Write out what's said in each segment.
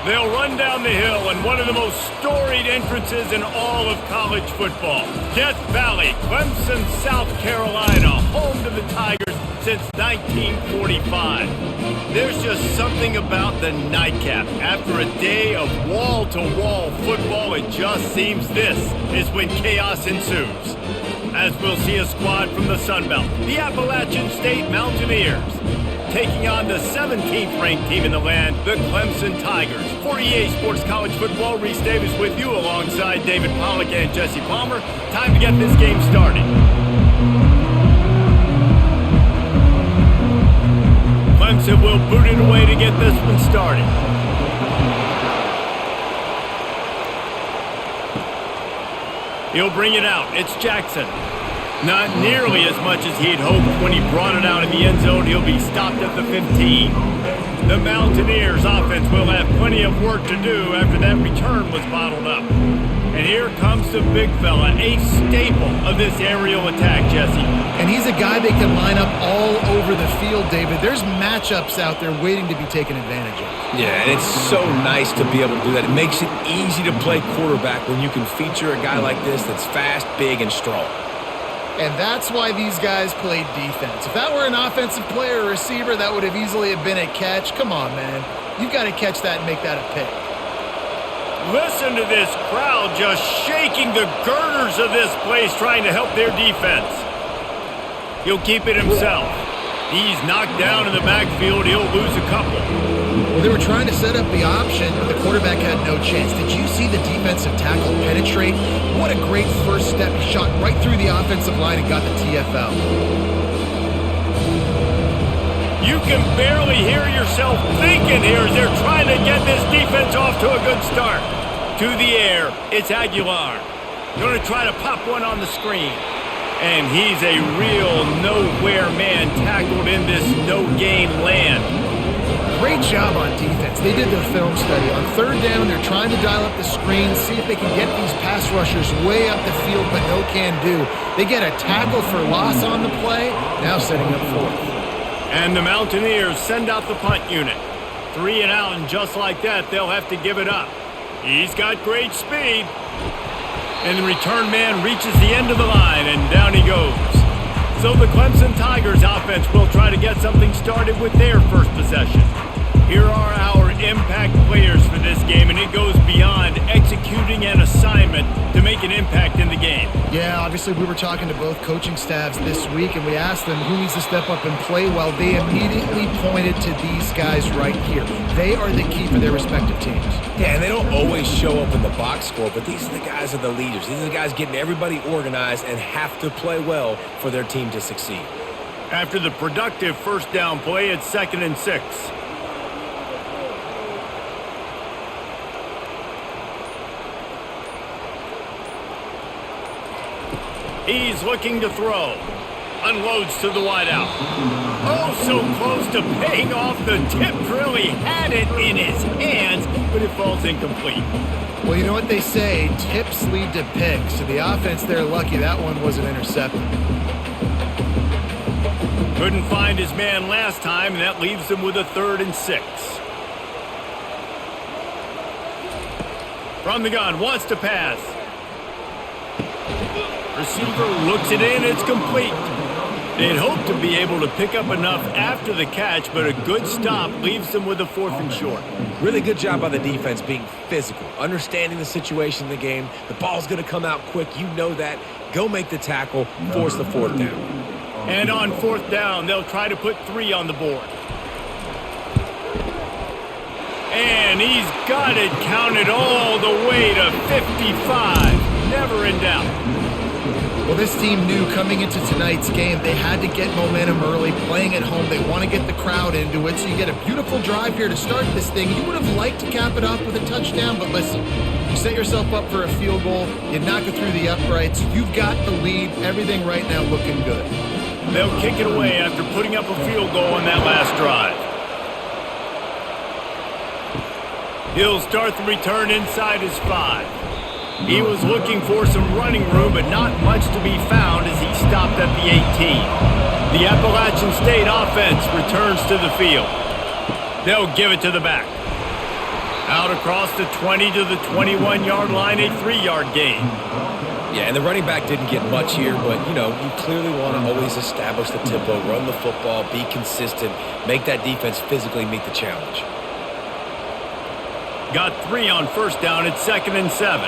They'll run down the hill in one of the most storied entrances in all of college football. Death Valley, Clemson, South Carolina, home to the Tigers since 1945. There's just something about the nightcap. After a day of wall-to-wall football, it just seems this is when chaos ensues. As we'll see a squad from the Sun Belt, the Appalachian State Mountaineers, taking on the 17th ranked team in the land, the Clemson Tigers. For EA Sports College Football, Reese Davis with you alongside David Pollack and Jesse Palmer. Time to get this game started. Clemson will boot it away to get this one started. He'll bring it out. It's Jackson. Not nearly as much as he'd hoped when he brought it out in the end zone. He'll be stopped at the 15. The Mountaineers offense will have plenty of work to do after that return was bottled up. And here comes the big fella, a staple of this aerial attack, Jesse. And he's a guy that can line up all over the field, David. There's matchups out there waiting to be taken advantage of. Yeah, and it's so nice to be able to do that. It makes it easy to play quarterback when you can feature a guy like this that's fast, big, and strong. And that's why these guys played defense. If that were an offensive player or receiver, that would have easily been a catch. Come on, man. You've got to catch that and make that a pick. Listen to this crowd just shaking the girders of this place trying to help their defense. He'll keep it himself. He's knocked down in the backfield. He'll lose a couple. Well, they were trying to set up the option, but the quarterback had no chance. Did you see the defensive tackle penetrate? What a great first step. He shot right through the offensive line and got the TFL. You can barely hear yourself thinking here as they're trying to get this defense off to a good start. To the air, it's Aguilar. Going to try to pop one on the screen. And he's a real nowhere man tackled in this no-gain land. Great job on defense. They did their film study. On third down, they're trying to dial up the screen, see if they can get these pass rushers way up the field, but no can do. They get a tackle for loss on the play, now setting up fourth. And the Mountaineers send out the punt unit. 3 and out, and just like that, they'll have to give it up. He's got great speed. And the return man reaches the end of the line, and down he goes. So the Clemson Tigers offense will try to get something started with their first possession. Here are our impact players for this game, and it goes beyond executing an assignment to make an impact in the game. Yeah, obviously we were talking to both coaching staffs this week, and we asked them who needs to step up and play well. They immediately pointed to these guys right here. They are the key for their respective teams. Yeah, and they don't always show up in the box score, but these are the guys that are the leaders. These are the guys getting everybody organized and have to play well for their team to succeed. After the productive first down play, it's 2nd and 6. He's looking to throw. Unloads to the wideout. Oh, so close to paying off the tip drill. He had it in his hands, but it falls incomplete. Well, you know what they say, tips lead to picks. So the offense, they're lucky that one wasn't intercepted. Couldn't find his man last time, and that leaves him with a 3rd and 6. From the gun, wants to pass. Receiver looks it in, it's complete. They'd hoped to be able to pick up enough after the catch, but a good stop leaves them with a 4th and short. Really good job by the defense being physical, understanding the situation in the game. The ball's going to come out quick. You know that. Go make the tackle, force the 4th down. And on 4th down, they'll try to put 3 on the board. And he's got it counted all the way to 55. Never in doubt. Well, this team knew coming into tonight's game they had to get momentum early, playing at home. They want to get the crowd into it, so you get a beautiful drive here to start this thing. You would have liked to cap it off with a touchdown, but listen, you set yourself up for a field goal, you knock it through the uprights, you've got the lead, everything right now looking good. They'll kick it away after putting up a field goal on that last drive. He'll start the return inside his 5. He was looking for some running room, but not much to be found as he stopped at the 18. The Appalachian State offense returns to the field. They'll give it to the back. Out across the 20 to the 21-yard line, a 3-yard gain. Yeah, and the running back didn't get much here, but, you clearly want to always establish the tempo, run the football, be consistent, make that defense physically meet the challenge. Got 3 on first down. It's 2nd and 7.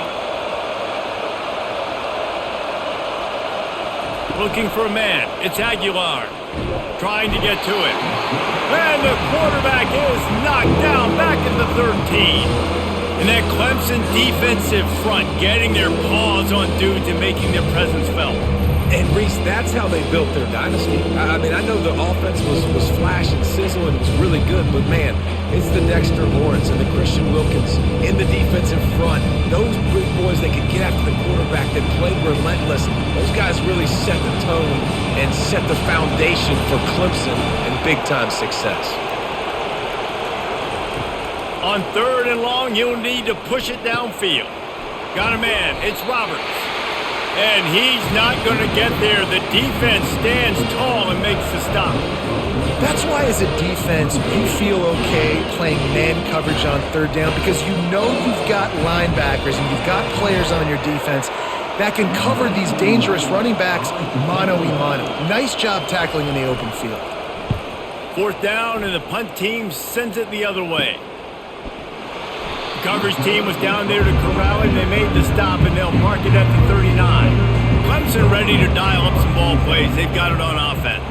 Looking for a man. It's Aguilar. Trying to get to it. And the quarterback is knocked down back at the 13. And that Clemson defensive front getting their paws on dudes and making their presence felt. And, Reese, that's how they built their dynasty. I mean, I know the offense was flash and sizzle and it was really good, but, man, it's the Dexter Lawrence and the Christian Wilkins in the defensive front. Those big boys that could get after the quarterback that played relentless. Those guys really set the tone and set the foundation for Clemson and big-time success. On 3rd and long, you'll need to push it downfield. Got a man. It's Roberts. And he's not going to get there. The defense stands tall and makes the stop. That's why as a defense, you feel okay playing man coverage on 3rd down because you know you've got linebackers and you've got players on your defense that can cover these dangerous running backs mano-a-mano. Nice job tackling in the open field. 4th down, and the punt team sends it the other way. The coverage team was down there to corral him. They made the stop, and they'll mark it at the 39. Clemson ready to dial up some ball plays. They've got it on offense.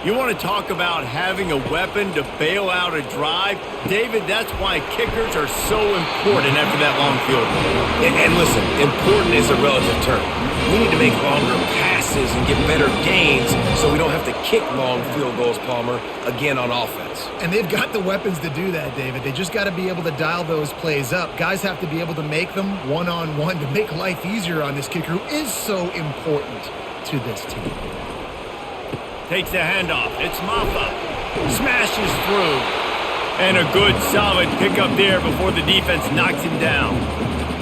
You want to talk about having a weapon to bail out a drive? David, that's why kickers are so important after that long field goal. And listen, important is a relative term. We need to make longer passes and get better gains so we don't have to kick long field goals, Palmer, again on offense. And they've got the weapons to do that, David. They just got to be able to dial those plays up. Guys have to be able to make them one-on-one to make life easier on this kicker who is so important to this team. Takes the handoff. It's Maffa. Smashes through. And a good, solid pickup there before the defense knocks him down.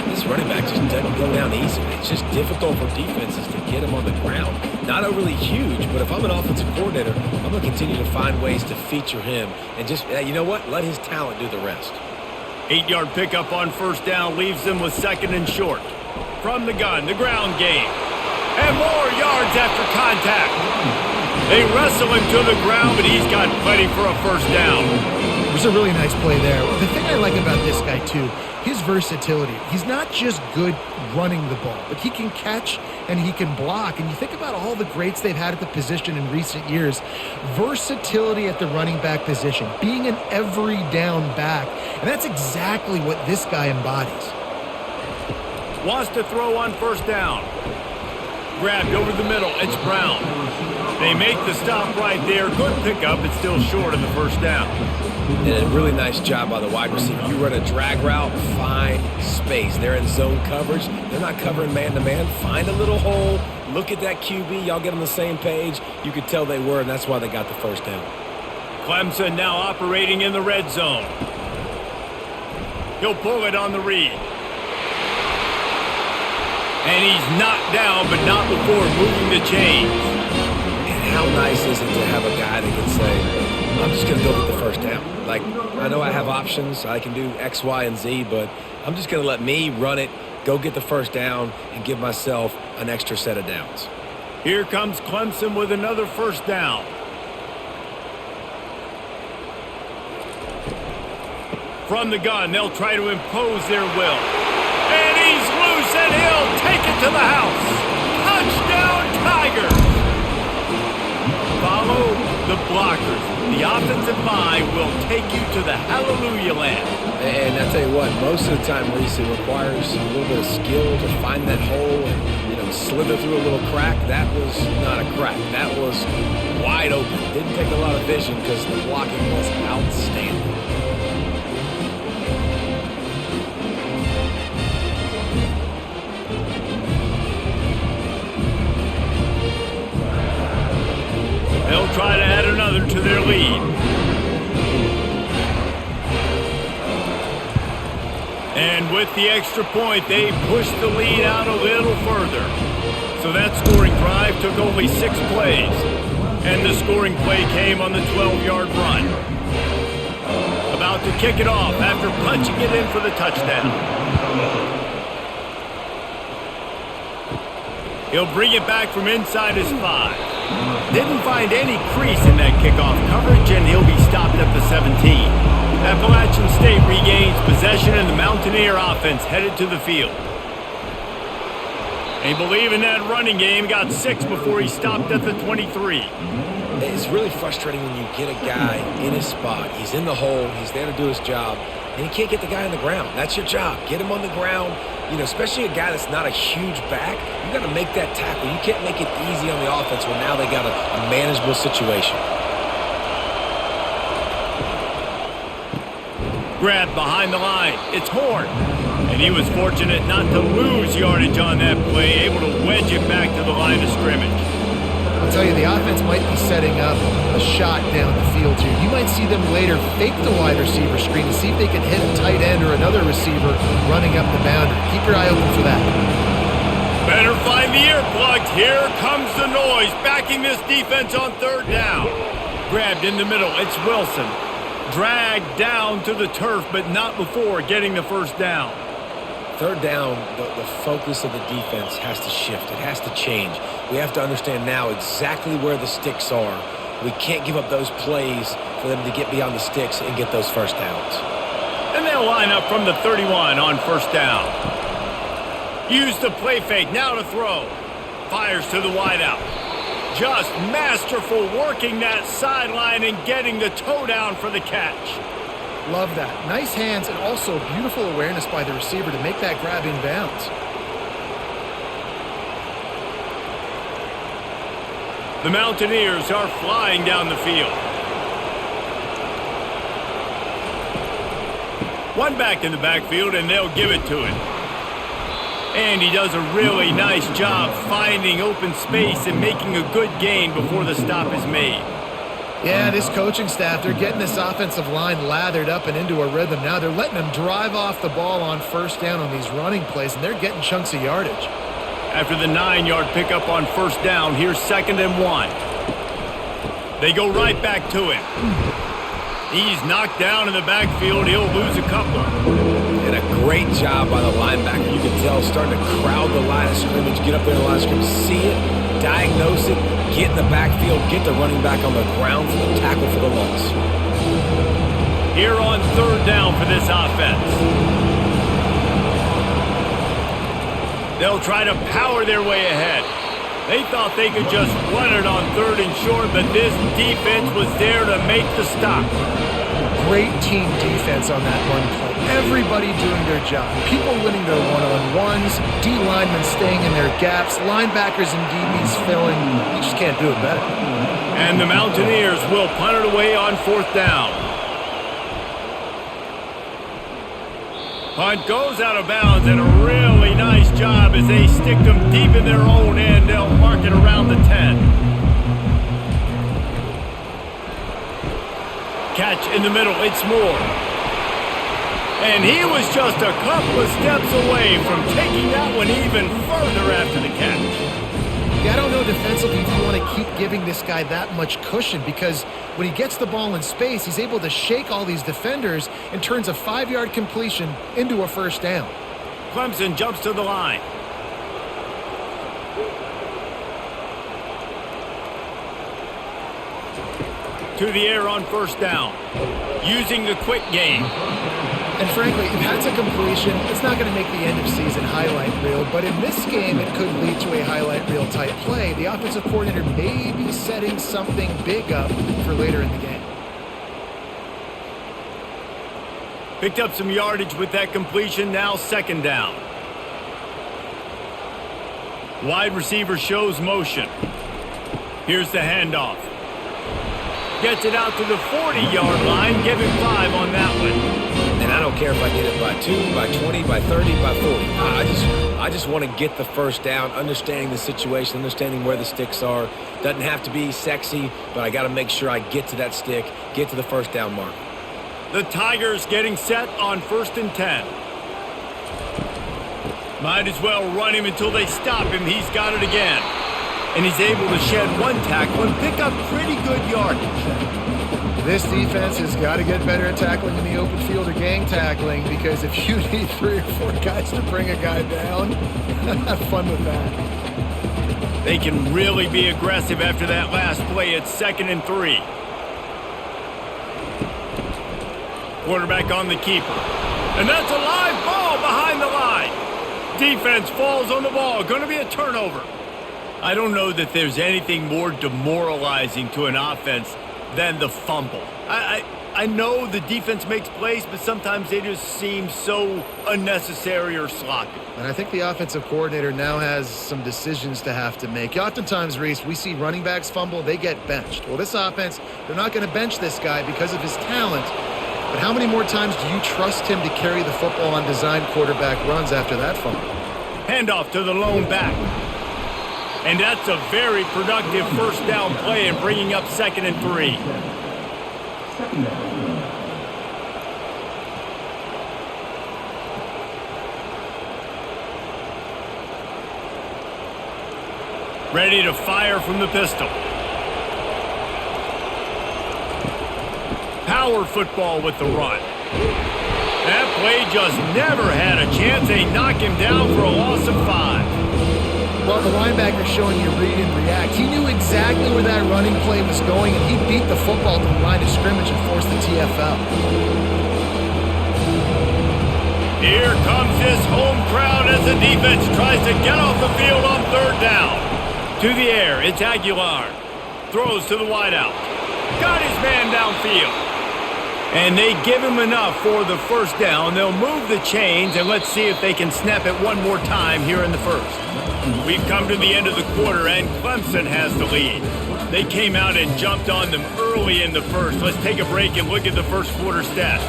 This running back just doesn't go down easy. It's just difficult for defenses to get him on the ground. Not overly huge, but if I'm an offensive coordinator, I'm going to continue to find ways to feature him. And just, you know what? Let his talent do the rest. 8-yard pickup on 1st down leaves them with 2nd and short. From the gun, the ground game. And more yards after contact. They wrestle him to the ground, but he's got plenty for a 1st down. It was a really nice play there. The thing I like about this guy, too, his versatility. He's not just good running the ball, but he can catch and he can block. And you think about all the greats they've had at the position in recent years. Versatility at the running back position, being an every down back. And that's exactly what this guy embodies. Wants to throw on 1st down. Grabbed over the middle. It's Brown. They make the stop right there. Good pickup. It's still short of the 1st down. And a really nice job by the wide receiver. You run a drag route, find space. They're in zone coverage. They're not covering man-to-man. Find a little hole. Look at that QB. Y'all get on the same page. You could tell they were, and that's why they got the 1st down. Clemson now operating in the red zone. He'll pull it on the read. And he's knocked down, but not before moving the chains. And how nice is it to have a guy that can say, I'm just going to go get the 1st down. Like, I know I have options. I can do X, Y, and Z, but I'm just going to let me run it, go get the 1st down, and give myself an extra set of downs. Here comes Clemson with another 1st down. From the gun, they'll try to impose their will. And he's loose, and he'll take it to the house. Touchdown, Tigers! Follow the blockers. The offensive line will take you to the hallelujah land. And I tell you what, most of the time, Reese, it requires a little bit of skill to find that hole and, slither through a little crack. That was not a crack. That was wide open. Didn't take a lot of vision because the blocking was outstanding. They'll try to add another to their lead. And with the extra point, they pushed the lead out a little further. So that scoring drive took only 6 plays. And the scoring play came on the 12-yard run. About to kick it off after punching it in for the touchdown. He'll bring it back from inside his 5. Didn't find any crease in that kickoff coverage, and he'll be stopped at the 17. Appalachian State regains possession, and the Mountaineer offense headed to the field. They believe in that running game. Got 6 before he stopped at the 23. It's really frustrating when you get a guy in his spot. He's in the hole. He's there to do his job, and you can't get the guy on the ground. That's your job. Get him on the ground. You know, especially a guy that's not a huge back. You got to make that tackle. You can't make it easy on the offense when now they got a manageable situation. Grab behind the line. It's Horn. And he was fortunate not to lose yardage on that play, able to wedge it back to the line of scrimmage. I'll tell you, the offense might be setting up a shot down the field here. You might see them later fake the wide receiver screen to see if they can hit a tight end or another receiver running up the boundary. Keep your eye open for that. Better find the earplugs. Here comes the noise, backing this defense on 3rd down. Grabbed in the middle. It's Wilson. Dragged down to the turf, but not before getting the 1st down. 3rd down, the focus of the defense has to shift. It has to change. We have to understand now exactly where the sticks are. We can't give up those plays for them to get beyond the sticks and get those 1st downs. And they'll line up from the 31 on 1st down. Use the play fake, now to throw. Fires to the wideout. Just masterful working that sideline and getting the toe down for the catch. Love that. Nice hands and also beautiful awareness by the receiver to make that grab in bounds. The Mountaineers are flying down the field. One back in the backfield, and they'll give it to him. And he does a really nice job finding open space and making a good gain before the stop is made. Yeah, this coaching staff, they're getting this offensive line lathered up and into a rhythm. Now they're letting them drive off the ball on 1st down on these running plays, and they're getting chunks of yardage. After the 9-yard pickup on 1st down, here's 2nd and 1. They go right back to him. He's knocked down in the backfield. He'll lose a couple. And a great job by the linebacker. You can tell starting to crowd the line of scrimmage, get up there in the line of scrimmage, see it, diagnose it, get in the backfield, get the running back on the ground for the tackle for the loss. Here on 3rd down for this offense. They'll try to power their way ahead. They thought they could just run it on 3rd and short, but this defense was there to make the stop. Great team defense on that run play. Everybody doing their job. People winning their one-on-ones, D linemen staying in their gaps, linebackers and DBs filling. You just can't do it better. And the Mountaineers will punt it away on 4th down. Punt goes out of bounds, and a really nice job as they stick them deep in their own end. They'll mark it around the 10. Catch in the middle, it's Moore. And he was just a couple of steps away from taking that one even further after the catch. Yeah, I don't know defensively if you want to keep giving this guy that much cushion, because when he gets the ball in space, he's able to shake all these defenders and turns a 5-yard completion into a 1st down. Clemson jumps to the line. To the air on 1st down. Using the quick game. And frankly, if that's a completion, it's not going to make the end-of-season highlight reel, but in this game, it could lead to a highlight reel type play. The offensive coordinator may be setting something big up for later in the game. Picked up some yardage with that completion, now 2nd down. Wide receiver shows motion. Here's the handoff. Gets it out to the 40-yard line, give him 5 on that one. And I don't care if I get it by 2, by 20, by 30, by 40. I just want to get the 1st down, understanding the situation, understanding where the sticks are. Doesn't have to be sexy, but I got to make sure I get to that stick, get to the 1st down mark. The Tigers getting set on 1st and 10. Might as well run him until they stop him. He's got it again. And he's able to shed one tackle and pick up pretty good yardage. This defense has got to get better at tackling in the open field or gang tackling, because if you need 3 or 4 guys to bring a guy down, have fun with that. They can really be aggressive after that last play. It's 2nd and 3. Quarterback on the keeper. And that's a live ball behind the line. Defense falls on the ball. Going to be a turnover. I don't know that there's anything more demoralizing to an offense than the fumble. I know the defense makes plays, but sometimes they just seem so unnecessary or sloppy. And I think the offensive coordinator now has some decisions to have to make. Oftentimes, Reese, we see running backs fumble, they get benched. Well, this offense, they're not going to bench this guy because of his talent. But how many more times do you trust him to carry the football on design quarterback runs after that fumble? Handoff to the lone back. And that's a very productive first down play and bringing up 2nd and 3. Ready to fire from the pistol. Power football with the run. That play just never had a chance. They knock him down for a loss of 5. Well, the linebacker showing you read and react. He knew exactly where that running play was going, and he beat the football to the line of scrimmage and forced the TFL. Here comes this home crowd as the defense tries to get off the field on 3rd down. To the air, it's Aguilar. Throws to the wideout. Got his man downfield. And they give him enough for the first down. They'll move the chains, and let's see if they can snap it one more time here in the first. We've come to the end of the quarter, and Clemson has the lead. They came out and jumped on them early in the first. Let's take a break and look at the first quarter stats.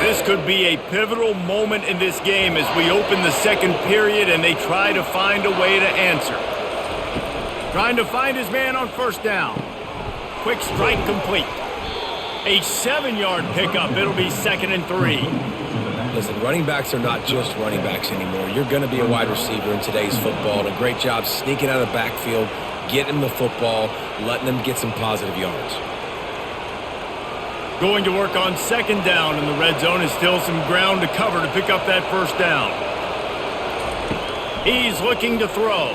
This could be a pivotal moment in this game as we open the second period and they try to find a way to answer. Trying to find his man on first down. Quick strike complete. A 7-yard pickup. It'll be 2nd and 3. Listen, running backs are not just running backs anymore. You're going to be a wide receiver in today's football. And a great job sneaking out of the backfield, getting the football, letting them get some positive yards. Going to work on 2nd down in the red zone. Is still some ground to cover to pick up that first down. He's looking to throw.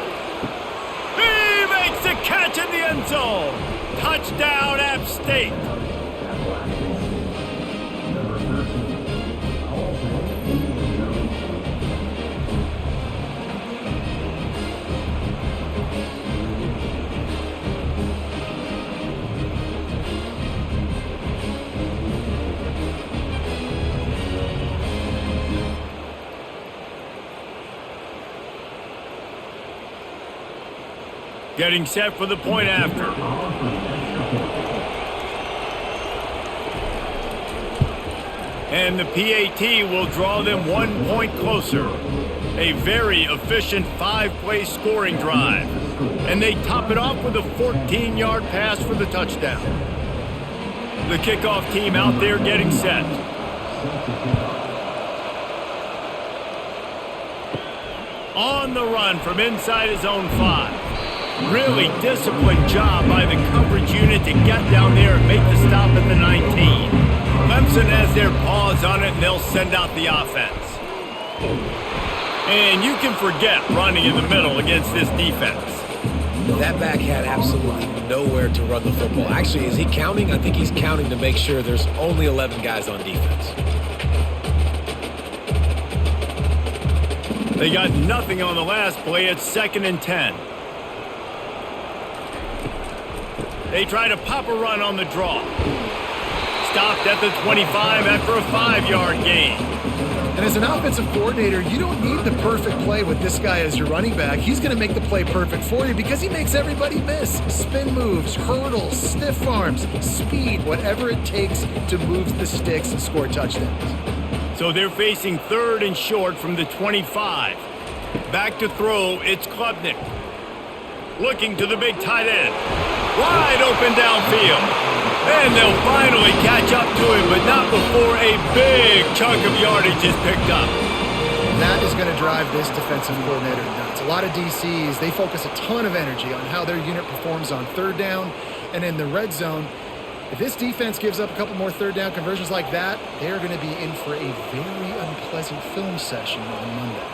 He makes the catch in the end zone. Touchdown, App State. Getting set for the point after. And the PAT will draw them 1 point closer. A very efficient 5-play scoring drive. And they top it off with a 14-yard pass for the touchdown. The kickoff team out there getting set. On the run from inside his own 5. Really disciplined job by the coverage unit to get down there and make the stop at the 19. Clemson has their paws on it, and they'll send out the offense. And you can forget running in the middle against this defense. That back had absolutely nowhere to run the football. Actually, is he counting? I think he's counting to make sure there's only 11 guys on defense. They got nothing on the last play. It's 2nd and 10. They try to pop a run on the draw. Stopped at the 25 after a 5-yard gain. And as an offensive coordinator, you don't need the perfect play with this guy as your running back. He's going to make the play perfect for you because he makes everybody miss. Spin moves, hurdles, stiff arms, speed, whatever it takes to move the sticks and score touchdowns. So they're facing 3rd and short from the 25. Back to throw, it's Klubnik. Looking to the big tight end. Wide open downfield. And they'll finally catch up to him, but not before a big chunk of yardage is picked up. That is going to drive this defensive coordinator nuts. A lot of DCs, they focus a ton of energy on how their unit performs on third down and in the red zone. If this defense gives up a couple more third down conversions like that, they're going to be in for a very unpleasant film session on Monday.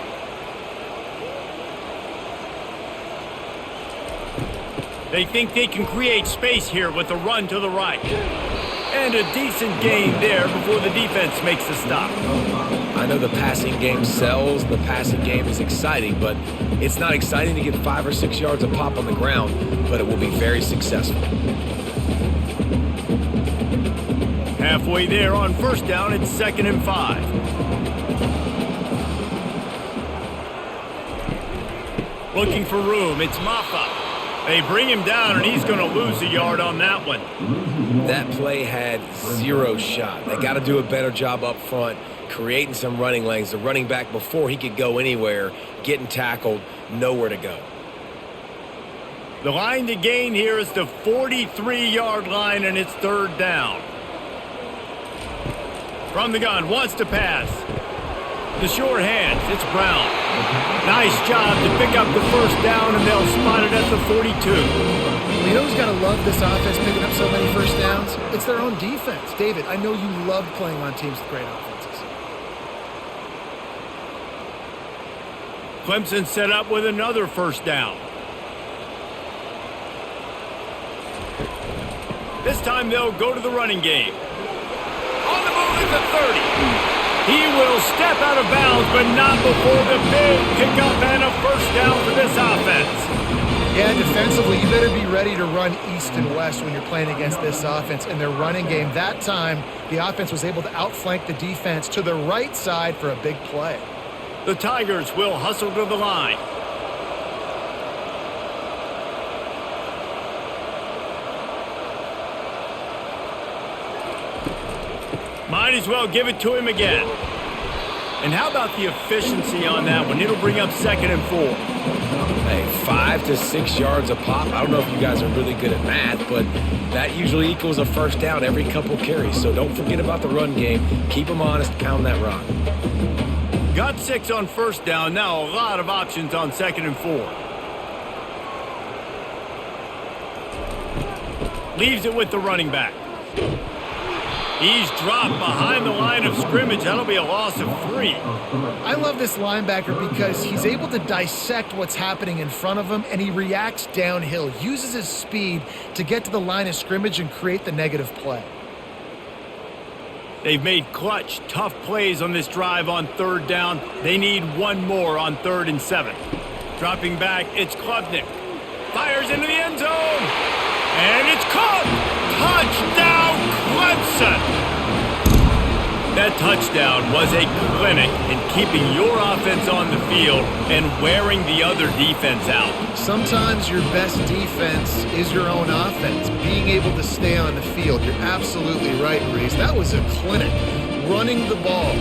They think they can create space here with a run to the right. And a decent gain there before the defense makes the stop. I know the passing game sells, the passing game is exciting, but it's not exciting to get 5 or 6 yards a pop on the ground, but it will be very successful. Halfway there on first down, it's 2nd and 5. Looking for room, it's Maffa. They bring him down, and he's going to lose a yard on that one. That play had 0 shot. They got to do a better job up front, creating some running lanes. The running back, before he could go anywhere, getting tackled, nowhere to go. The line to gain here is the 43-yard line, and it's 3rd down. From the gun, wants to pass. The short hands, it's Brown. Nice job to pick up the first down, and they'll spot it at the 42. You know who's got to love this offense picking up so many first downs? It's their own defense. David, I know you love playing on teams with great offenses. Clemson set up with another first down. This time they'll go to the running game. On the move at the 30. He will step out of bounds, but not before the big pickup and a first down for this offense. Yeah, defensively, you better be ready to run east and west when you're playing against this offense. In their running game, that time, the offense was able to outflank the defense to the right side for a big play. The Tigers will hustle to the line. Might as well give it to him again. And how about the efficiency on that one? It'll bring up 2nd and 4. Hey, 5 to 6 yards a pop. I don't know if you guys are really good at math, but that usually equals a first down every couple carries. So don't forget about the run game. Keep them honest, pound that rock. Got 6 on first down. Now a lot of options on 2nd and 4. Leaves it with the running back. He's dropped behind the line of scrimmage. That'll be a loss of 3. I love this linebacker because he's able to dissect what's happening in front of him, and he reacts downhill, uses his speed to get to the line of scrimmage and create the negative play. They've made clutch, tough plays on this drive on 3rd down. They need one more on 3rd and 7. Dropping back, it's Klubnik. Fires into the end zone. And it's caught. Touchdown, Clemson. That touchdown was a clinic in keeping your offense on the field and wearing the other defense out. Sometimes your best defense is your own offense, being able to stay on the field. You're absolutely right, Reese. That was a clinic. Running the ball,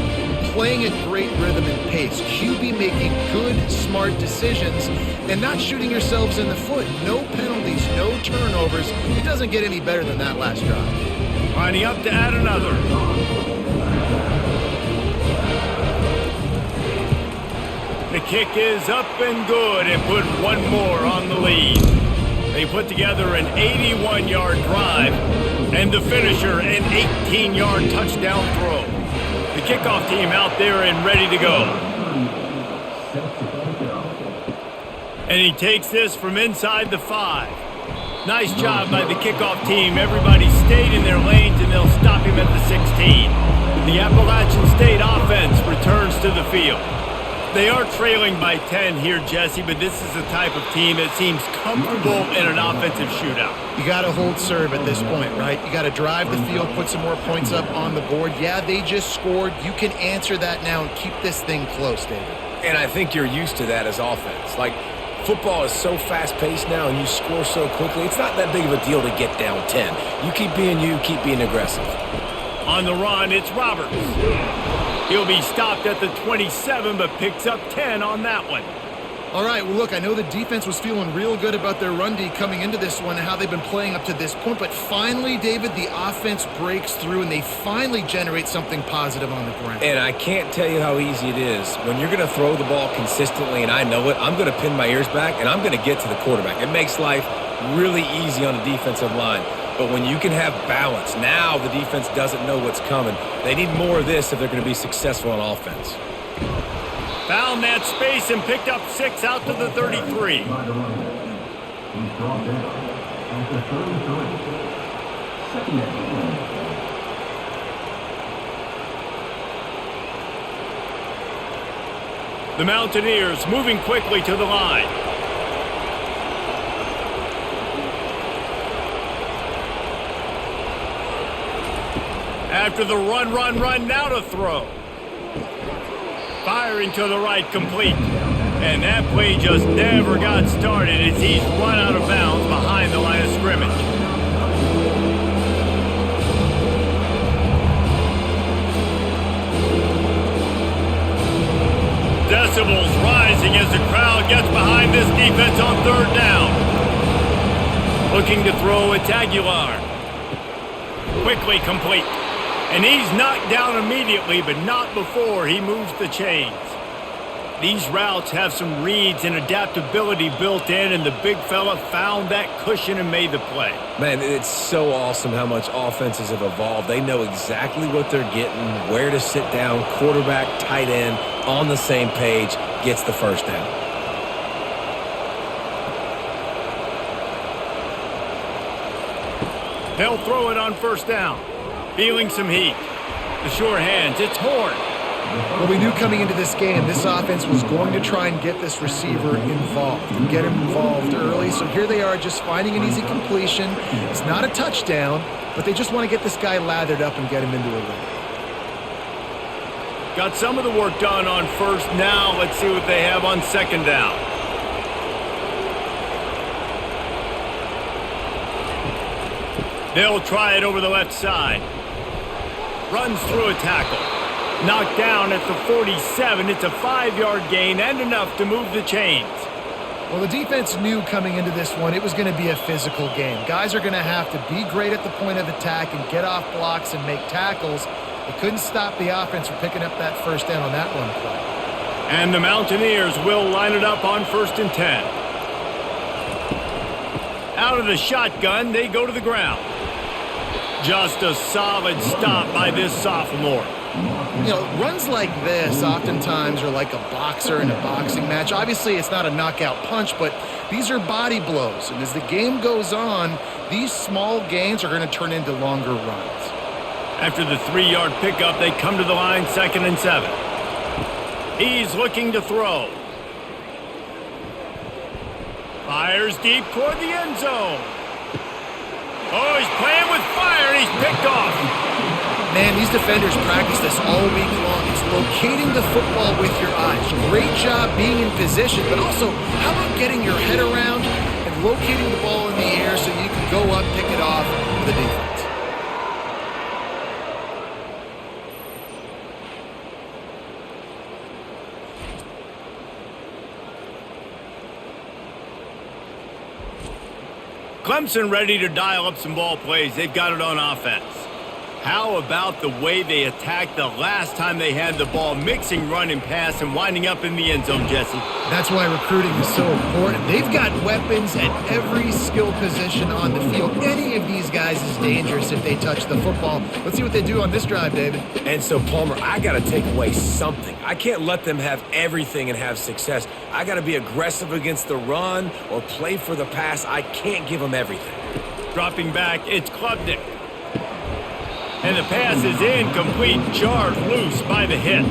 playing at great rhythm and pace, QB making good, smart decisions, and not shooting yourselves in the foot. No penalties, no turnovers. It doesn't get any better than that last drive. Lining up to add another. The kick is up and good and put one more on the lead. They put together an 81-yard drive and the finisher an 18-yard touchdown throw. The kickoff team out there and ready to go. And he takes this from inside the 5. Nice job by the kickoff team. Everybody stayed in their lanes and they'll stop him at the 16. The Appalachian State offense returns to the field. They are trailing by 10 here, Jesse, but this is the type of team that seems comfortable in an offensive shootout. You got to hold serve at this point, right? You got to drive the field, put some more points up on the board. Yeah, they just scored. You can answer that now and keep this thing close, David. And I think you're used to that as offense. Like, football is so fast-paced now and you score so quickly, it's not that big of a deal to get down 10. You, keep being aggressive. On the run, it's Roberts. He'll be stopped at the 27, but picks up 10 on that one. All right, well, look, I know the defense was feeling real good about their run D coming into this one and how they've been playing up to this point, but finally, David, the offense breaks through and they finally generate something positive on the ground. And I can't tell you how easy it is. When you're going to throw the ball consistently, and I know it, I'm going to pin my ears back, and I'm going to get to the quarterback. It makes life really easy on the defensive line. But when you can have balance, now the defense doesn't know what's coming. They need more of this if they're going to be successful on offense. Found that space and picked up 6 out to the 33. The Mountaineers moving quickly to the line. After the run, now to throw. Firing to the right, complete. And that play just never got started as he's run out of bounds behind the line of scrimmage. Decibels rising as the crowd gets behind this defense on 3rd down. Looking to throw, it's Aguilar. Quickly complete. And he's knocked down immediately, but not before he moves the chains. These routes have some reads and adaptability built in, and the big fella found that cushion and made the play. Man, it's so awesome how much offenses have evolved. They know exactly what they're getting, where to sit down, quarterback, tight end, on the same page, gets the first down. They'll throw it on 1st down. Feeling some heat. The sure hands, it's Horn. Well, we knew coming into this game, this offense was going to try and get this receiver involved and get him involved early. So here they are just finding an easy completion. It's not a touchdown, but they just want to get this guy lathered up and get him into a rhythm. Got some of the work done on 1st. Now let's see what they have on 2nd down. They'll try it over the left side. Runs through a tackle. Knocked down at the 47. It's a 5-yard gain and enough to move the chains. Well, the defense knew coming into this one it was going to be a physical game. Guys are going to have to be great at the point of attack and get off blocks and make tackles. They couldn't stop the offense from picking up that 1st down on that run play. And the Mountaineers will line it up on 1st and 10. Out of the shotgun, they go to the ground. Just a solid stop by this sophomore. You know, runs like this oftentimes are like a boxer in a boxing match. Obviously, it's not a knockout punch, but these are body blows. And as the game goes on, these small gains are going to turn into longer runs. After the 3-yard pickup, they come to the line 2nd and 7. He's looking to throw. Fires deep toward the end zone. Oh, he's playing with fire, and he's picked off. Man, these defenders practice this all week long. It's locating the football with your eyes. Great job being in position, but also, how about getting your head around and locating the ball in the air so you can go up, pick it off for the defense. Clemson ready to dial up some ball plays. They've got it on offense. How about the way they attacked the last time they had the ball, mixing run and pass and winding up in the end zone, Jesse? That's why recruiting is so important. They've got weapons at every skill position on the field. Any of these guys is dangerous if they touch the football. Let's see what they do on this drive, David. And so, Palmer, I got to take away something. I can't let them have everything and have success. I got to be aggressive against the run or play for the pass. I can't give them everything. Dropping back, it's Klubnik. And the pass is incomplete, jarred loose by the hit.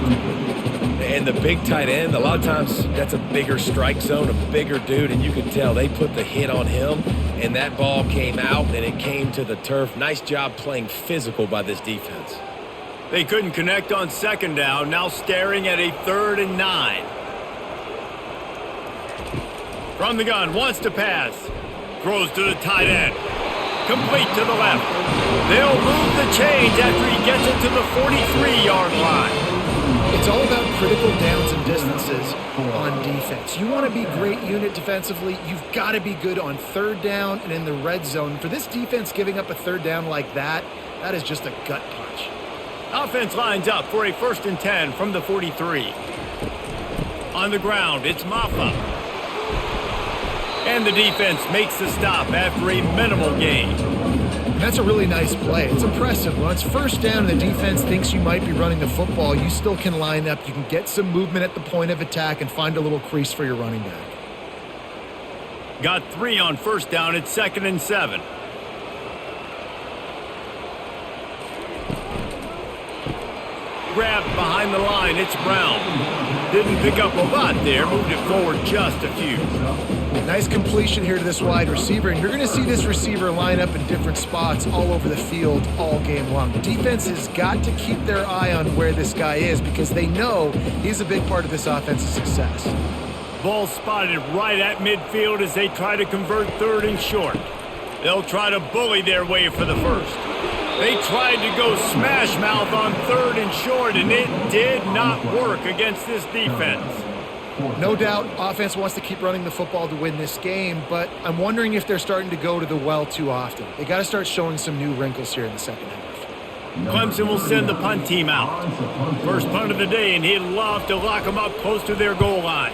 And the big tight end, a lot of times that's a bigger strike zone, a bigger dude, and you can tell they put the hit on him, and that ball came out, and it came to the turf. Nice job playing physical by this defense. They couldn't connect on 2nd down, now staring at a 3rd and 9. From the gun, wants to pass. Throws to the tight end. Complete to the left. They'll move the chains after he gets it to the 43-yard line. It's all about critical downs and distances on defense. You want to be great unit defensively, you've got to be good on third down and in the red zone. For this defense, giving up a third down like that is just a gut punch. Offense lines up for a 1st and 10 from the 43. On the ground, it's Maffa. And the defense makes the stop after a minimal gain. That's a really nice play. It's impressive. When it's 1st down and the defense thinks you might be running the football, you still can line up. You can get some movement at the point of attack and find a little crease for your running back. Got 3 on 1st down. It's 2nd and 7. Grabbed behind the line. It's Brown. Didn't pick up a lot there. Moved it forward just a few. Nice completion here to this wide receiver, and you're going to see this receiver line up in different spots all over the field all game long. Defense has got to keep their eye on where this guy is because they know he's a big part of this offense's success. Ball spotted right at midfield as they try to convert 3rd and short. They'll try to bully their way for the 1st. They tried to go smash mouth on 3rd and short, and it did not work against this defense. No doubt, offense wants to keep running the football to win this game, but I'm wondering if they're starting to go to the well too often. They got to start showing some new wrinkles here in the second half. Clemson will send the punt team out. First punt of the day, and he'd love to lock them up close to their goal line.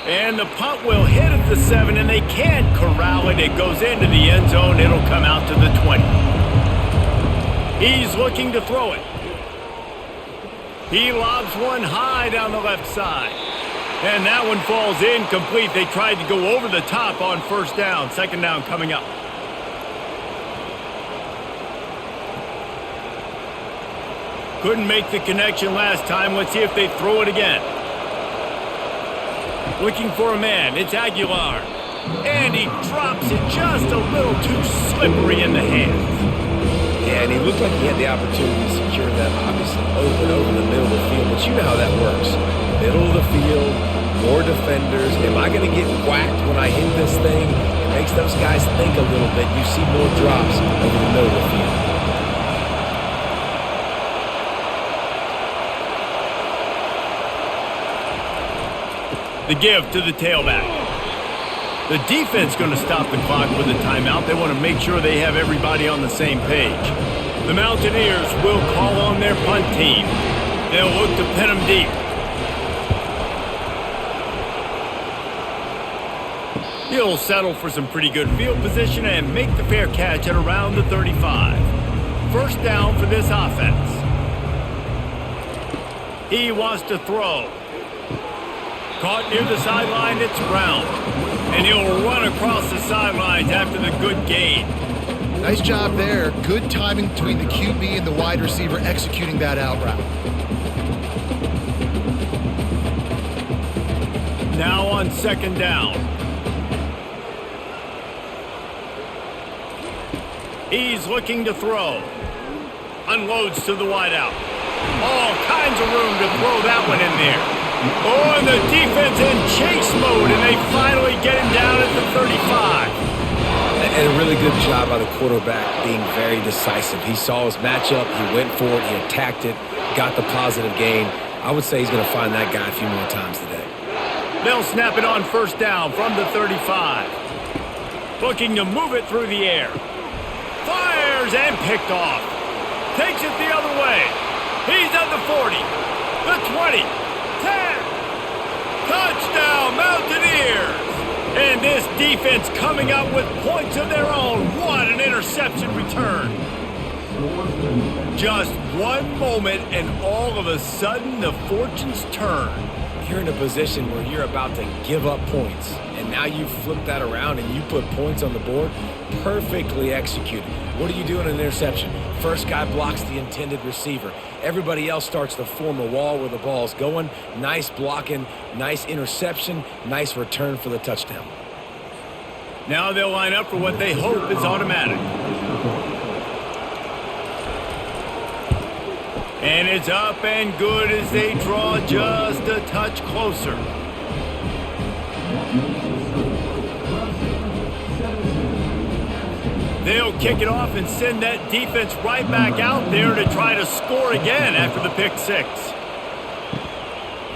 And the punt will hit at the 7, and they can't corral it. It goes into the end zone. It'll come out to the 20. He's looking to throw it. He lobs one high down the left side. And that one falls incomplete. They tried to go over the top on 1st down. 2nd down coming up. Couldn't make the connection last time. Let's see if they throw it again. Looking for a man. It's Aguilar. And he drops it just a little too slippery in the hands. Yeah, and he looked like he had the opportunity to secure that, obviously, open over the middle of the field. But you know how that works. Middle of the field, more defenders. Am I going to get whacked when I hit this thing? It makes those guys think a little bit. You see more drops over the middle of the field. The give to the tailback. The defense going to stop the clock with a timeout. They want to make sure they have everybody on the same page. The Mountaineers will call on their punt team. They'll look to pin them deep. He'll settle for some pretty good field position and make the fair catch at around the 35. 1st down for this offense. He wants to throw. Caught near the sideline, it's Brown. And he'll run across the sidelines after the good gain. Nice job there. Good timing between the QB and the wide receiver executing that out route. Now on 2nd down. He's looking to throw. Unloads to the wideout. All kinds of room to throw that one in there. Oh, and the defense in chase mode, and they finally get him down at the 35. And a really good job by the quarterback being very decisive. He saw his matchup, he went for it, he attacked it, got the positive gain. I would say he's going to find that guy a few more times today. They'll snap it on 1st down from the 35. Looking to move it through the air. Fires and picked off. Takes it the other way. He's at the 40, the 20, 10. Touchdown, Mountaineers! And this defense coming up with points of their own. What an interception return. Just one moment, and all of a sudden, the fortunes turn. You're in a position where you're about to give up points, and now you flip that around and you put points on the board. Perfectly executed. What do you do in an interception? First guy blocks the intended receiver. Everybody else starts to form a wall where the ball's going. Nice blocking, nice interception, nice return for the touchdown. Now they'll line up for what they hope is automatic. And it's up and good as they draw just a touch closer. They'll kick it off and send that defense right back out there to try to score again after the pick six.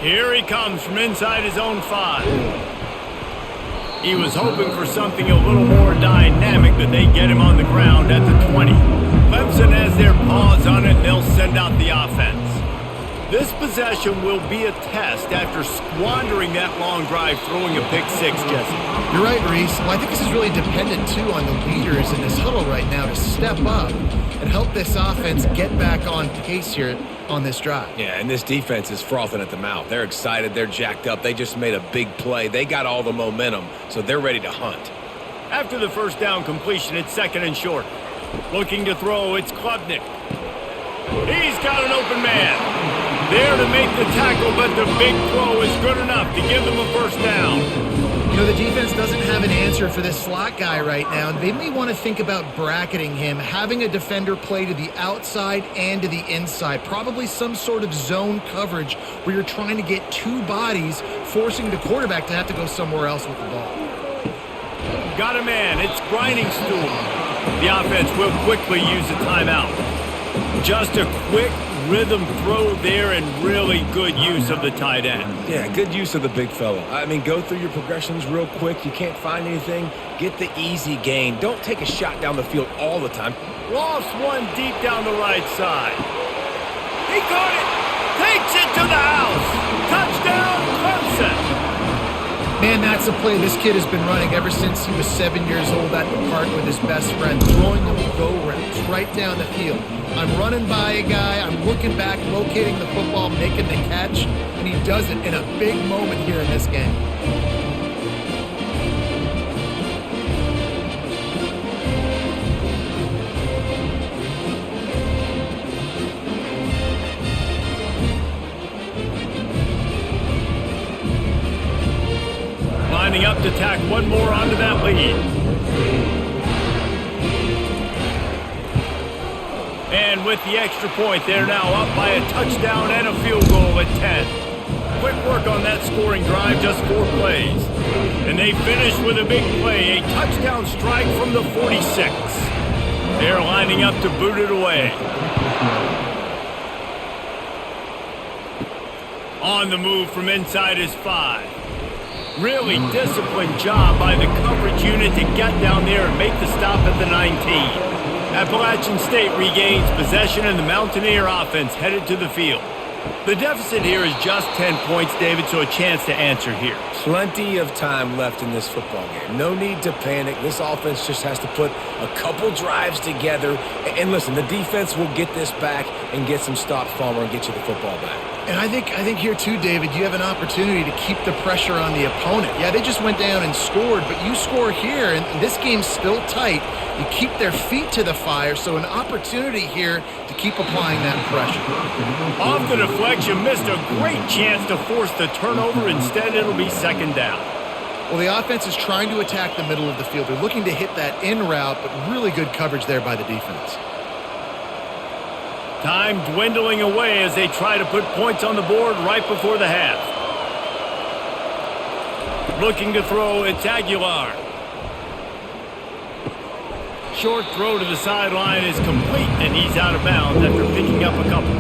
Here he comes from inside his own 5. He was hoping for something a little more dynamic, but they get him on the ground at the 20. Clemson has their paws on it, and they'll send out the offense. This possession will be a test after squandering that long drive throwing a pick six, Jesse. You're right, Reese. Well, I think this is really dependent, too, on the leaders in this huddle right now to step up and help this offense get back on pace here on this drive. Yeah, and this defense is frothing at the mouth. They're excited. They're jacked up. They just made a big play. They got all the momentum, so they're ready to hunt. After the first down completion, it's 2nd and short. Looking to throw, it's Klubnik. He's got an open man. There to make the tackle, but the big throw is good enough to give them a first down. You know, the defense doesn't have an answer for this slot guy right now, and they may want to think about bracketing him, having a defender play to the outside and to the inside. Probably some sort of zone coverage where you're trying to get 2 bodies, forcing the quarterback to have to go somewhere else with the ball. Got a man. It's Grinding Stool. The offense will quickly use a timeout. Just a quick rhythm throw there and really good use of the tight end. Yeah, good use of the big fella. I mean, go through your progressions real quick. You can't find anything. Get the easy gain. Don't take a shot down the field all the time. Lost one deep down the right side. He caught it. Takes it to the house. Touchdown, Clemson. Man, that's a play this kid has been running ever since he was 7 years old at the park with his best friend, throwing them go routes right down the field. I'm running by a guy, I'm looking back, locating the football, making the catch, and he does it in a big moment here in this game. Lining up to tack one more onto that lead. And with the extra point, they're now up by a touchdown and a field goal at 10. Quick work on that scoring drive, just 4 plays. And they finish with a big play, a touchdown strike from the 46. They're lining up to boot it away. On the move from inside his 5. Really disciplined job by the coverage unit to get down there and make the stop at the 19. Appalachian State regains possession and the Mountaineer offense headed to the field. The deficit here is just 10 points, David, so a chance to answer here. Plenty of time left in this football game. No need to panic. This offense just has to put a couple drives together. And listen, the defense will get this back and get some stops, Palmer, and get you the football back. And I think here too, David, you have an opportunity to keep the pressure on the opponent. Yeah, they just went down and scored, but you score here, and this game's still tight. You keep their feet to the fire, so an opportunity here to keep applying that pressure. Off the deflection, missed a great chance to force the turnover. Instead, it'll be 2nd down. Well, the offense is trying to attack the middle of the field. They're looking to hit that in route, but really good coverage there by the defense. Time dwindling away as they try to put points on the board right before the half. Looking to throw, it's Aguilar. Short throw to the sideline is complete, and he's out of bounds after picking up a couple.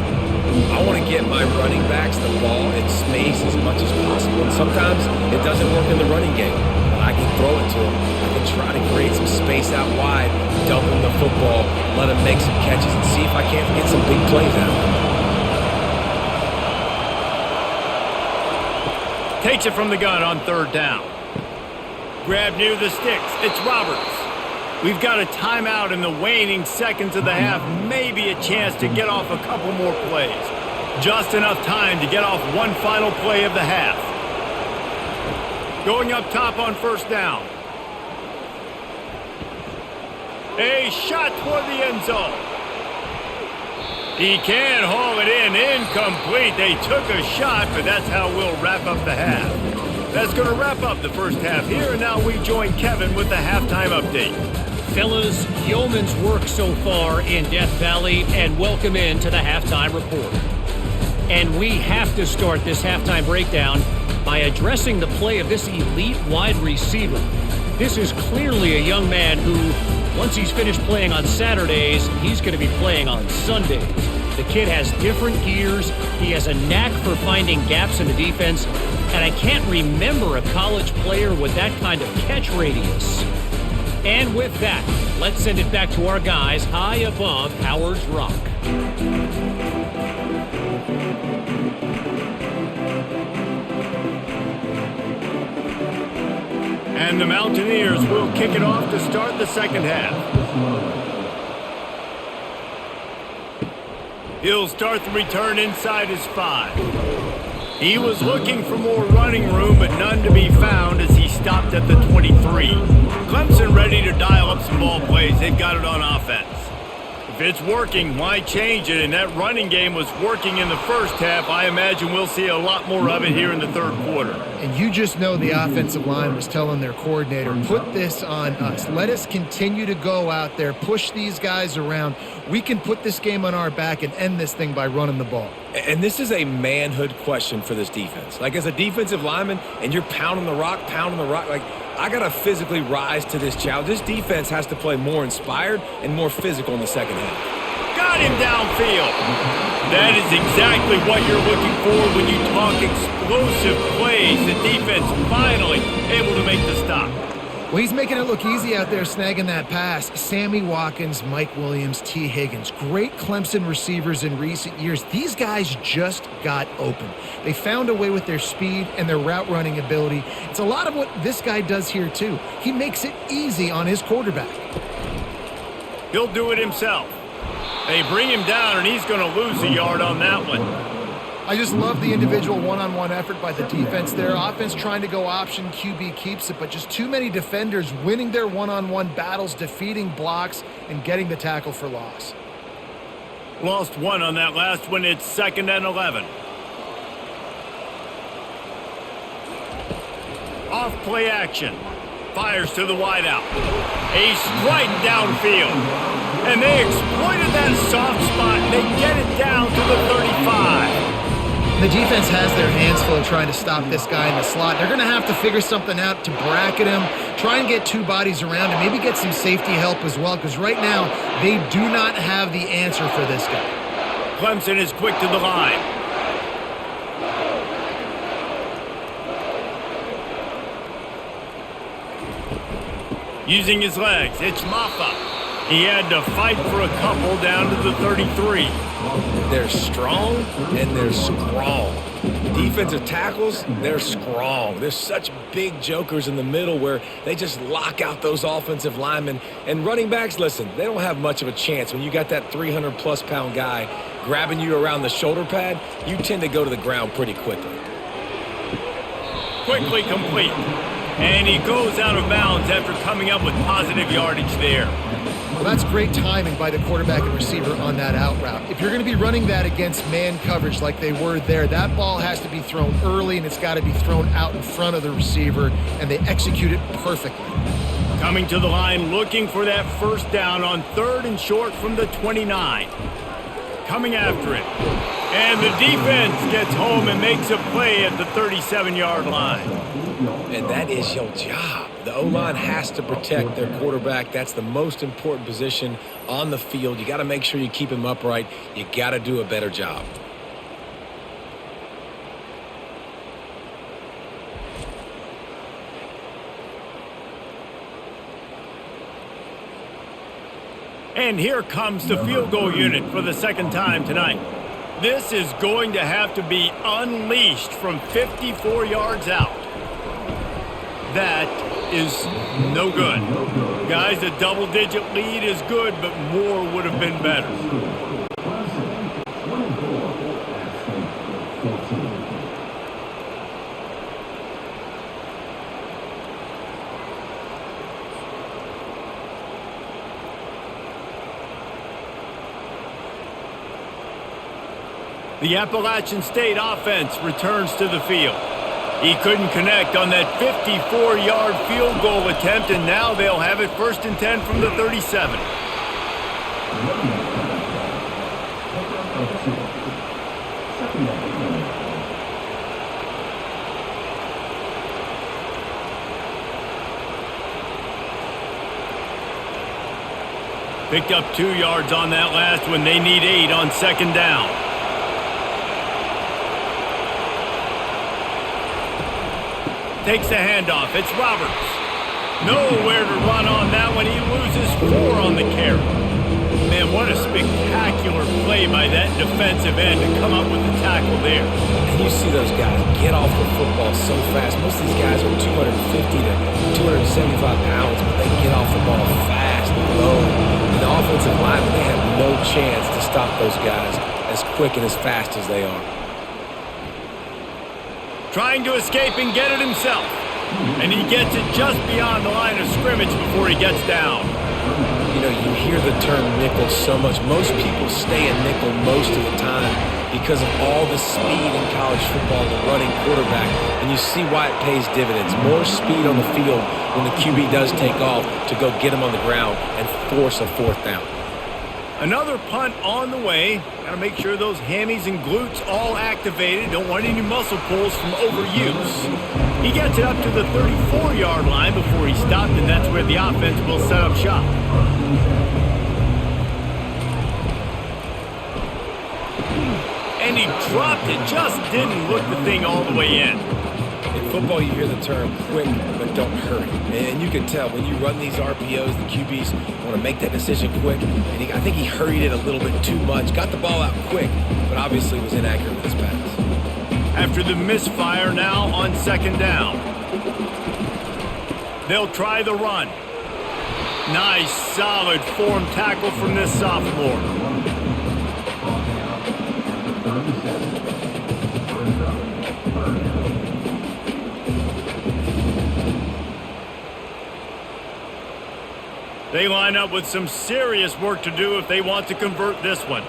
I want to get my running backs the ball in space as much as possible. And sometimes it doesn't work in the running game. But I can throw it to them. I can try to create some space out wide, dump him the football, let him make some catches, and see if I can't get some big plays out of him. Takes it from the gun on 3rd down. Grab near the sticks. It's Roberts. We've got a timeout in the waning seconds of the half. Maybe a chance to get off a couple more plays. Just enough time to get off one final play of the half. Going up top on 1st down. A shot toward the end zone. He can haul it in. Incomplete. They took a shot, but that's how we'll wrap up the half. That's going to wrap up the first half here, and now we join Kevin with the halftime update. Fellas, yeoman's work so far in Death Valley, and welcome in to the halftime report. And we have to start this halftime breakdown by addressing the play of this elite wide receiver. This is clearly a young man who Once he's finished playing on Saturdays, he's going to be playing on Sundays. The kid has different gears. He has a knack for finding gaps in the defense. And I can't remember a college player with that kind of catch radius. And with that, let's send it back to our guys high above Howard's Rock. And the Mountaineers will kick it off to start the second half. He'll start the return inside his 5. He was looking for more running room, but none to be found as he stopped at the 23. Clemson ready to dial up some ball plays. They've got it on offense. If it's working, why change it? And that running game was working in the first half. I imagine we'll see a lot more of it here in the third quarter. And you just know the offensive line was telling their coordinator, put this on us. Let us continue to go out there, push these guys around. We can put this game on our back and end this thing by running the ball. And this is a manhood question for this defense. Like, as a defensive lineman, and you're pounding the rock, like, I got to physically rise to this challenge. This defense has to play more inspired and more physical in the second half. Got him downfield. That is exactly what you're looking for when you talk explosive plays. The defense finally able to make the stop. Well, he's making it look easy out there snagging that pass. Sammy Watkins, Mike Williams, T. Higgins. Great Clemson receivers in recent years. These guys just got open. They found a way with their speed and their route running ability. It's a lot of what this guy does here, too. He makes it easy on his quarterback. He'll do it himself. They bring him down, and he's going to lose a yard on that one. I just love the individual one-on-one effort by the defense there. Offense trying to go option, QB keeps it, but just too many defenders winning their one-on-one battles, defeating blocks, and getting the tackle for loss. Lost one on that last one. It's 2nd and 11. Off play action. Fires to the wideout. A strike downfield. And they exploited that soft spot. They get it down to the 35. The defense has their hands full trying to stop this guy in the slot. They're going to have to figure something out to bracket him, try and get two bodies around him, maybe get some safety help as well, because right now they do not have the answer for this guy. Clemson is quick to the line. Using his legs, it's Maffa. He had to fight for a couple down to the 33. They're strong and they're strong. Defensive tackles, they're strong. There's such big jokers in the middle where they just lock out those offensive linemen. And running backs, listen, they don't have much of a chance. When you got that 300-plus pound guy grabbing you around the shoulder pad, you tend to go to the ground pretty quickly. Quickly complete. And he goes out of bounds after coming up with positive yardage there. Well, that's great timing by the quarterback and receiver on that out route. If you're going to be running that against man coverage like they were there, that ball has to be thrown early and it's got to be thrown out in front of the receiver, and they execute it perfectly. Coming to the line, looking for that first down on 3rd and short from the 29. Coming after it. And the defense gets home and makes a play at the 37-yard line. And that is your job. The O-line has to protect their quarterback. That's the most important position on the field. You got to make sure you keep him upright. You got to do a better job. And here comes the field goal unit for the second time tonight. This is going to have to be unleashed from 54 yards out. That is no good. Guys, a double-digit lead is good, but more would have been better. The Appalachian State offense returns to the field. He couldn't connect on that 54-yard field goal attempt, and now they'll have it 1st and 10 from the 37. Picked up 2 yards on that last one. They need 8 on second down. Takes the handoff. It's Roberts. Nowhere to run on that one. He loses 4 on the carry. Man, what a spectacular play by that defensive end to come up with the tackle there. And you see those guys get off the football so fast. Most of these guys are 250 to 275 pounds, but they get off the ball fast and low. And the offensive line, they have no chance to stop those guys as quick and as fast as they are. Trying to escape and get it himself. And he gets it just beyond the line of scrimmage before he gets down. You know, you hear the term nickel so much. Most people stay in nickel most of the time because of all the speed in college football, the running quarterback. And you see why it pays dividends. More speed on the field when the QB does take off to go get him on the ground and force a 4th down. Another punt on the way. Got to make sure those hammies and glutes all activated. Don't want any muscle pulls from overuse. He gets it up to the 34-yard line before he stopped, and that's where the offense will set up shop. And he dropped it. Just didn't look the thing all the way in. In football, you hear the term quick, but don't hurry. And you can tell when you run these RPOs, the QBs want to make that decision quick. And I think he hurried it a little bit too much. Got the ball out quick, but obviously was inaccurate with his pass. After the misfire, now on second down. They'll try the run. Nice, solid form tackle from this sophomore. They line up with some serious work to do if they want to convert this one.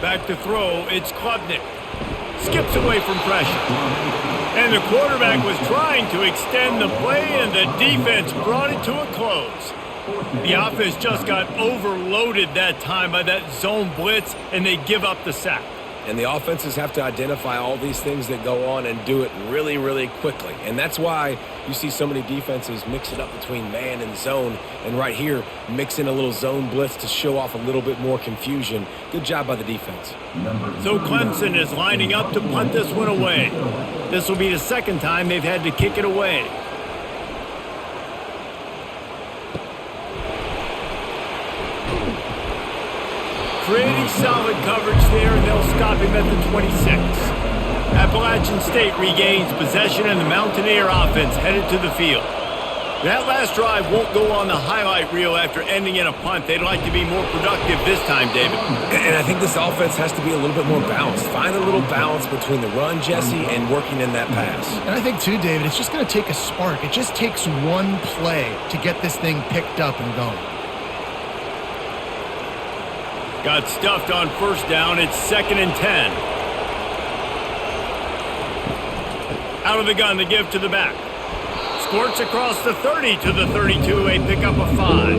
Back to throw, it's Klubnik. Skips away from pressure. And the quarterback was trying to extend the play, and the defense brought it to a close. The offense just got overloaded that time by that zone blitz, and they give up the sack. And the offenses have to identify all these things that go on and do it really, really quickly. And that's why you see so many defenses mix it up between man and zone. And right here, mix in a little zone blitz to show off a little bit more confusion. Good job by the defense. So Clemson is lining up to punt this one away. This will be the second time they've had to kick it away. Pretty solid coverage there, and they'll stop him at the 26. Appalachian State regains possession, and the Mountaineer offense headed to the field. That last drive won't go on the highlight reel after ending in a punt. They'd like to be more productive this time, David. And I think this offense has to be a little bit more balanced. Find a little balance between the run, Jesse, and working in that pass. And I think, too, David, it's just going to take a spark. It just takes one play to get this thing picked up and going. Got stuffed on first down. It's 2nd and 10. Out of the gun, the give to the back. Squirts across the 30 to the 32. A pickup of 5.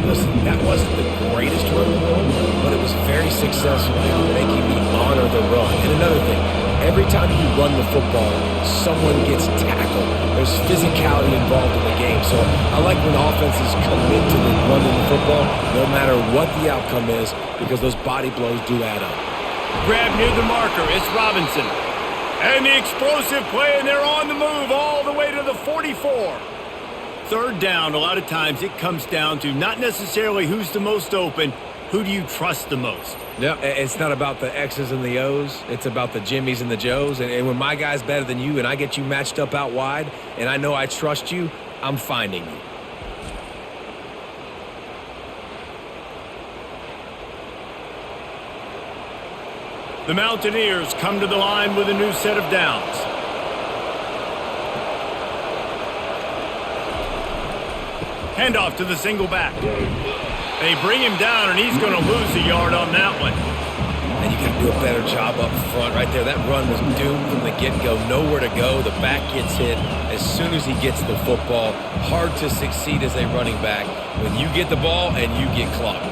Listen, that wasn't the greatest run in the world, but it was very successful in making me honor the run. And another thing, every time you run the football, someone gets tackled. There's physicality involved in the game. So I like when offenses commit to the running the football, no matter what the outcome is, because those body blows do add up. Grab near the marker. It's Robinson. And the explosive play, and they're on the move all the way to the 44. Third down, a lot of times it comes down to not necessarily who's the most open, who do you trust the most? Yeah, it's not about the X's and the O's. It's about the Jimmies and the Joes. And when my guy's better than you and I get you matched up out wide and I know I trust you, I'm finding you. The Mountaineers come to the line with a new set of downs. Handoff to the single back. They bring him down, and he's going to lose a yard on that one. And you got to do a better job up front right there. That run was doomed from the get-go. Nowhere to go. The back gets hit as soon as he gets the football. Hard to succeed as a running back when you get the ball and you get clocked.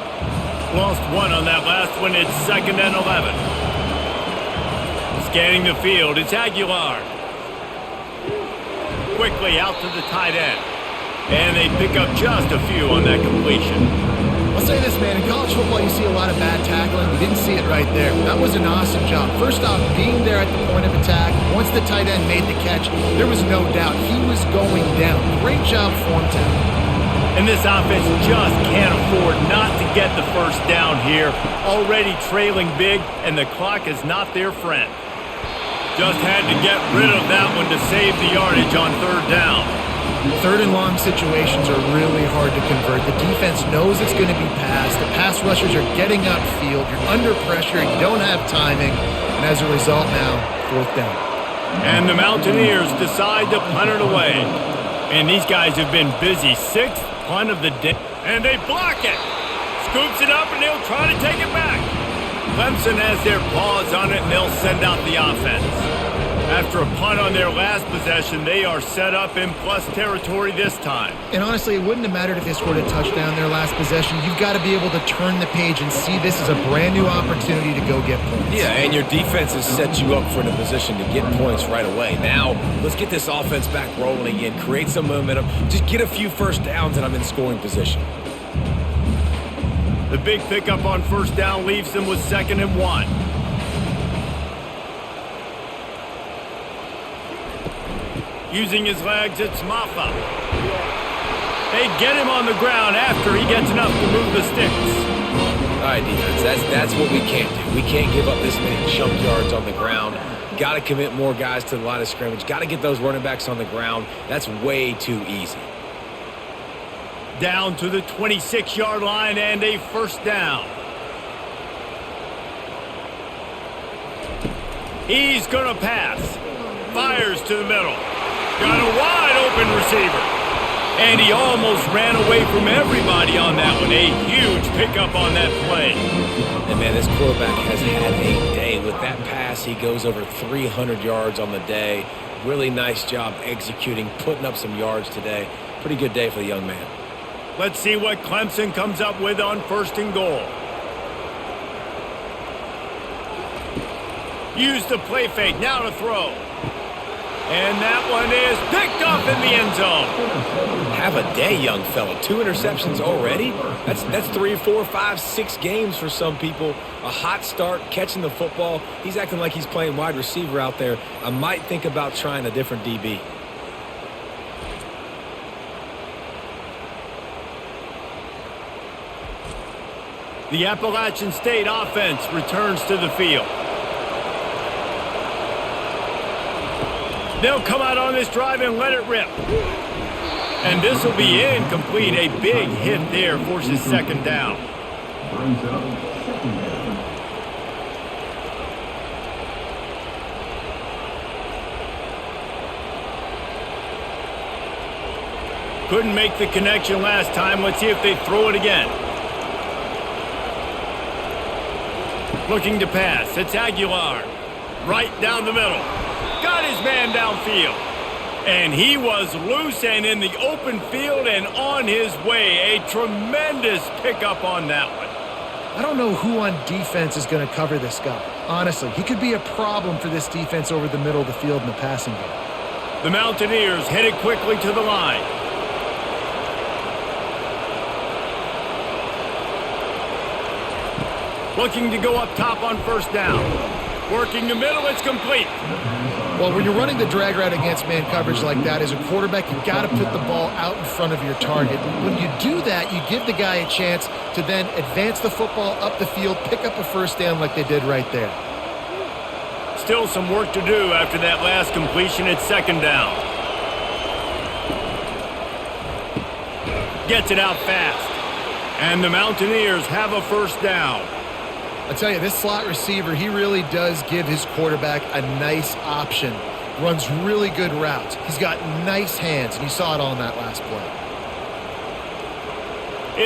Lost one on that last one. It's 2nd and 11. Scanning the field, it's Aguilar. Quickly out to the tight end. And they pick up just a few on that completion. I'll say this, man. In college football, you see a lot of bad tackling. You didn't see it right there. That was an awesome job. First off, being there at the point of attack. Once the tight end made the catch, there was no doubt he was going down. Great job form tackle. And this offense just can't afford not to get the first down here. Already trailing big, and the clock is not their friend. Just had to get rid of that one to save the yardage on third down. Third and long situations are really hard to convert. The defense knows it's going to be passed. The pass rushers are getting upfield. You're under pressure. You don't have timing. And as a result now, fourth down. And the Mountaineers decide to punt it away. And these guys have been busy. Sixth punt of the day. And they block it. Scoops it up, and they'll try to take it back. Clemson has their paws on it, and they'll send out the offense. After a punt on their last possession, they are set up in plus territory this time. And honestly, it wouldn't have mattered if they scored a touchdown their last possession. You've got to be able to turn the page and see this as a brand new opportunity to go get points. Yeah, and your defense has set you up for a position to get points right away. Now, let's get this offense back rolling again, create some momentum, just get a few first downs, and I'm in scoring position. The big pickup on first down leaves them with 2nd and 1. Using his legs, it's Maffa. They get him on the ground after he gets enough to move the sticks. All right, defense, that's what we can't do. We can't give up this many chunk yards on the ground. Got to commit more guys to the line of scrimmage. Got to get those running backs on the ground. That's way too easy. Down to the 26-yard line and a first down. He's going to pass. Fires to the middle. Got a wide-open receiver. And he almost ran away from everybody on that one. A huge pickup on that play. And, man, this quarterback has had a day. With that pass, he goes over 300 yards on the day. Really nice job executing, putting up some yards today. Pretty good day for the young man. Let's see what Clemson comes up with on 1st and goal. Use the play fake, now to throw. And that one is picked off in the end zone. Have a day, young fella. 2 interceptions already? That's 3, 4, 5, 6 games for some people. A hot start, catching the football. He's acting like he's playing wide receiver out there. I might think about trying a different DB. The Appalachian State offense returns to the field. They'll come out on this drive and let it rip. And this will be incomplete. A big hit there forces 2nd down. Couldn't make the connection last time. Let's see if they throw it again. Looking to pass. It's Aguilar. Right down the middle. Got his man downfield. And he was loose and in the open field and on his way. A tremendous pickup on that one. I don't know who on defense is going to cover this guy. Honestly, he could be a problem for this defense over the middle of the field in the passing game. The Mountaineers headed quickly to the line. Looking to go up top on first down. Working the middle, it's complete. Well, when you're running the drag route against man coverage like that, as a quarterback, you've got to put the ball out in front of your target. When you do that, you give the guy a chance to then advance the football up the field, pick up a first down like they did right there. Still some work to do after that last completion. It's 2nd down. Gets it out fast. And the Mountaineers have a first down. I tell you, this slot receiver, he really does give his quarterback a nice option. Runs really good routes. He's got nice hands, and you saw it all in that last play.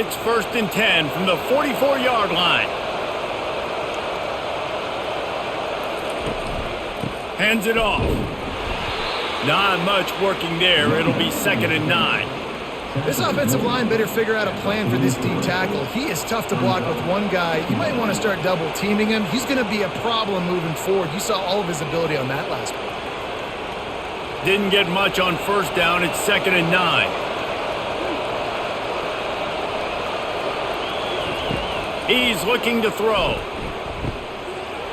It's 1st and 10 from the 44-yard line. Hands it off. Not much working there. It'll be 2nd and 9. This offensive line better figure out a plan for this D tackle. He is tough to block with one guy. You might want to start double teaming him. He's going to be a problem moving forward. You saw all of his ability on that last play. Didn't get much on first down. It's 2nd and 9. He's looking to throw.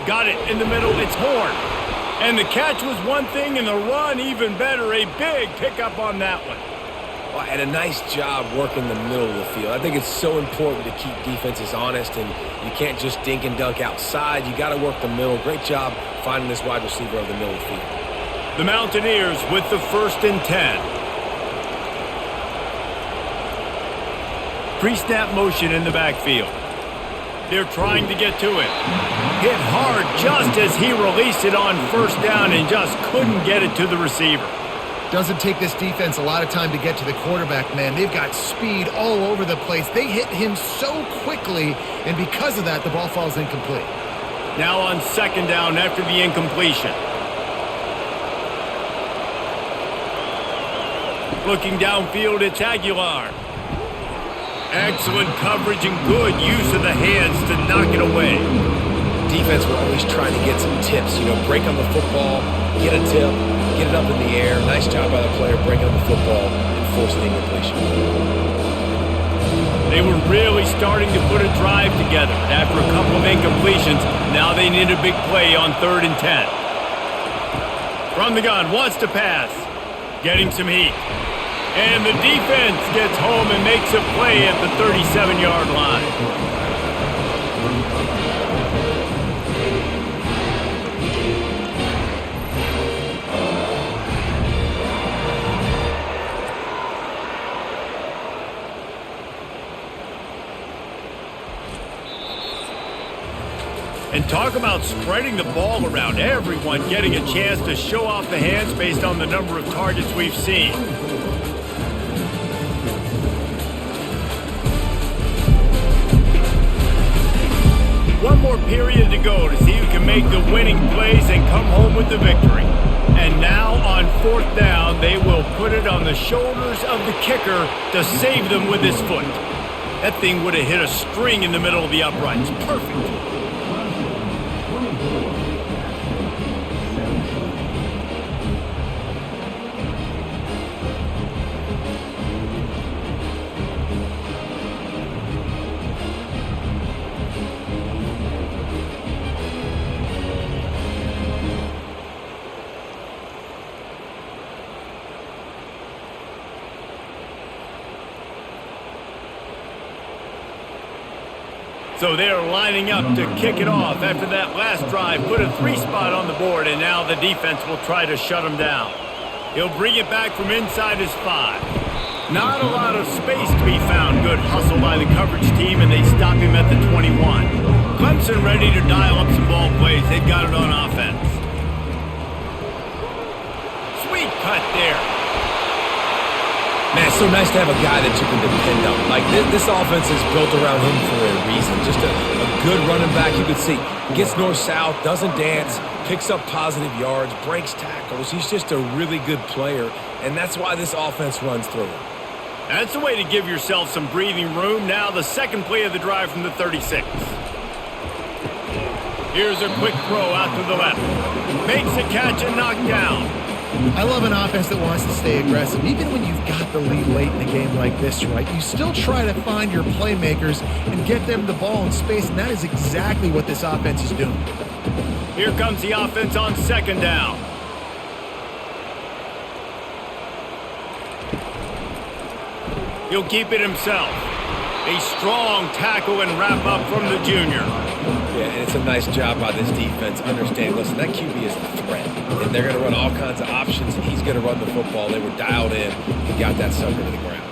Got it in the middle. It's Horn. And the catch was one thing, and the run even better. A big pickup on that one. Well, and a nice job working the middle of the field. I think it's so important to keep defenses honest, and you can't just dink and dunk outside. You got to work the middle. Great job finding this wide receiver over the middle of the field. The Mountaineers with the 1st and 10. Pre-snap motion in the backfield. They're trying to get to it. Hit hard just as he released it on 1st down and just couldn't get it to the receiver. Doesn't take this defense a lot of time to get to the quarterback, man. They've got speed all over the place. They hit him so quickly, and because of that, the ball falls incomplete. Now on 2nd down after the incompletion. Looking downfield, it's Aguilar. Excellent coverage and good use of the hands to knock it away. Defense were always trying to get some tips, break on the football, get a tip, get it up in the air. Nice job by the player breaking on the football and forcing the incompletion. They were really starting to put a drive together. After a couple of incompletions, now they need a big play on 3rd and 10. From the gun, wants to pass. Getting some heat. And the defense gets home and makes a play at the 37-yard line. And talk about spreading the ball around. Everyone getting a chance to show off the hands based on the number of targets we've seen. One more period to go to see who can make the winning plays and come home with the victory. And now on 4th down, they will put it on the shoulders of the kicker to save them with his foot. That thing would have hit a string in the middle of the uprights. Perfect. So they're lining up to kick it off after that last drive. Put a 3-spot on the board, and now the defense will try to shut him down. He'll bring it back from inside his 5. Not a lot of space to be found. Good hustle by the coverage team, and they stop him at the 21. Clemson ready to dial up some ball plays. They've got it on offense. Sweet cut there. Man, it's so nice to have a guy that you can depend on. Like, this offense is built around him for a reason. Just a good running back. You can see, gets north-south, doesn't dance, picks up positive yards, breaks tackles. He's just a really good player, and that's why this offense runs through him. That's the way to give yourself some breathing room. Now the second play of the drive from the 36. Here's a quick throw out to the left. Makes a catch and knocked down. I love an offense that wants to stay aggressive. Even when you've got the lead late in a game like this, right, you still try to find your playmakers and get them the ball in space, and that is exactly what this offense is doing. Here comes the offense on 2nd down. He'll keep it himself. A strong tackle and wrap up from the junior. Yeah, and it's a nice job by this defense. Understand, listen, that QB is a threat. And they're going to run all kinds of options, and he's going to run the football. They were dialed in and got that sucker to the ground.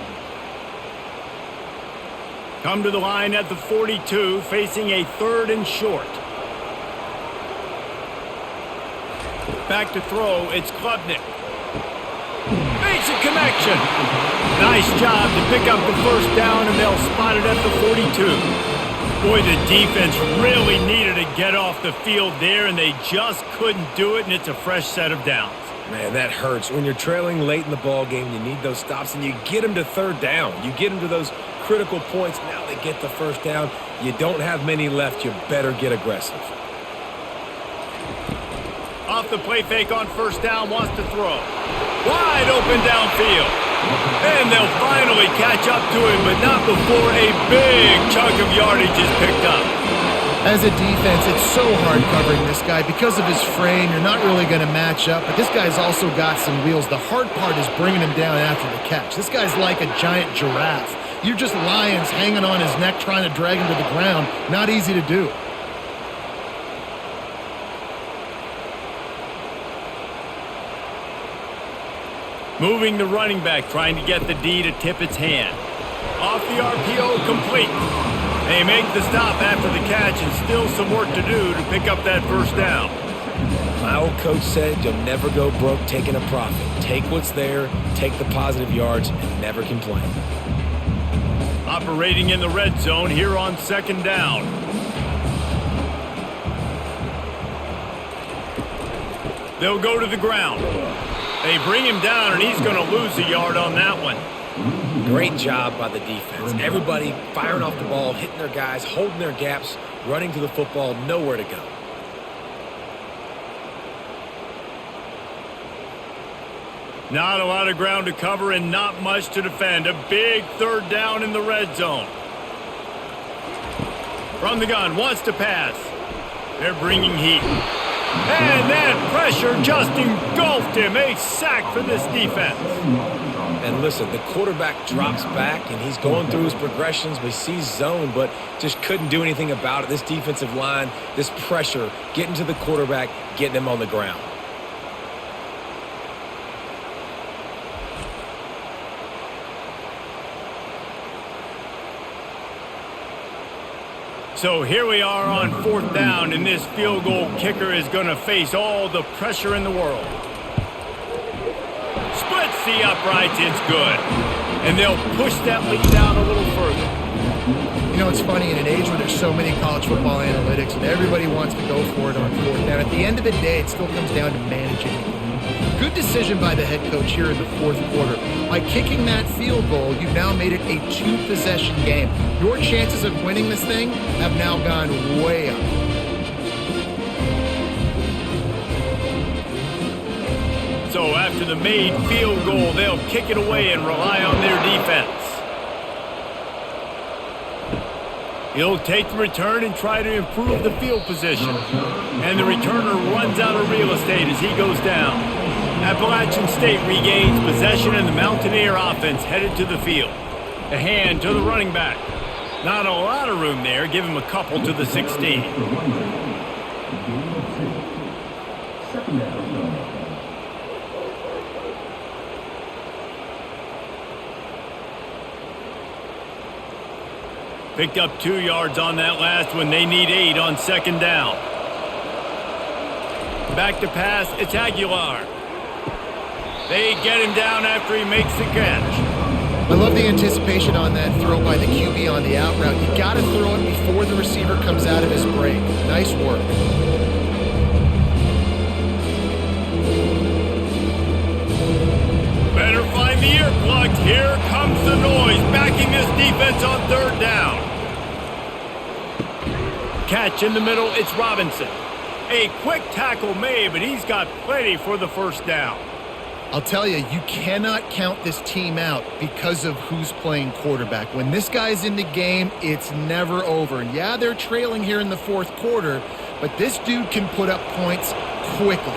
Come to the line at the 42, facing a 3rd and short. Back to throw, it's Klubnik. Makes a connection. Nice job to pick up the 1st down, and they'll spot it at the 42. Boy, the defense really needed to get off the field there, and they just couldn't do it, and it's a fresh set of downs. Man, that hurts. When you're trailing late in the ball game, you need those stops, and you get them to 3rd down. You get them to those critical points. Now they get the 1st down. You don't have many left. You better get aggressive. Off the play fake on 1st down, wants to throw. Wide open downfield. And they'll finally catch up to him, but not before a big chunk of yardage is picked up. As a defense, it's so hard covering this guy. Because of his frame, you're not really going to match up, but this guy's also got some wheels. The hard part is bringing him down after the catch. This guy's like a giant giraffe. You're just lions hanging on his neck trying to drag him to the ground. Not easy to do. Moving the running back, trying to get the D to tip its hand. Off the RPO, complete. They make the stop after the catch, and still some work to do to pick up that first down. My old coach said you'll never go broke taking a profit. Take what's there, take the positive yards, and never complain. Operating in the red zone here on second down. They'll go to the ground. They bring him down, and he's going to lose a yard on that one. Great job by the defense. Everybody firing off the ball, hitting their guys, holding their gaps, running to the football, nowhere to go. Not a lot of ground to cover and not much to defend. A big third down in the red zone. From the gun, wants to pass. They're bringing heat. And that pressure just engulfed him. A sack for this defense. And listen, the quarterback drops back, and he's going through his progressions. We see zone, but just couldn't do anything about it. This defensive line, this pressure, getting to the quarterback, getting him on the ground. So here we are on fourth down, and this field goal kicker is going to face all the pressure in the world. Splits the uprights, it's good. And they'll push that lead out a little further. You know, it's funny, in an age where there's so many college football analytics and everybody wants to go for it on fourth down, at the end of the day, it still comes down to managing the game. Good decision by the head coach here in the fourth quarter. By kicking that field goal, you've now made it a two-possession game. Your chances of winning this thing have now gone way up. So after the made field goal, they'll kick it away and rely on their defense. He'll take the return and try to improve the field position. And the returner runs out of real estate as he goes down. Appalachian State regains possession, and the Mountaineer offense headed to the field. A hand to the running back. Not a lot of room there. Give him a couple to the 16. Picked up 2 yards on that last one. They need 8 on second down. Back to pass. It's Aguilar. They get him down after he makes the catch. I love the anticipation on that throw by the QB on the out route. You got to throw it before the receiver comes out of his break. Nice work. Better find the earplugs. Here comes the noise, backing this defense on third down. Catch in the middle, it's Robinson. A quick tackle made, but he's got plenty for the first down. I'll tell you, you cannot count this team out because of who's playing quarterback. When this guy's in the game, it's never over. And yeah, they're trailing here in the fourth quarter, but this dude can put up points quickly.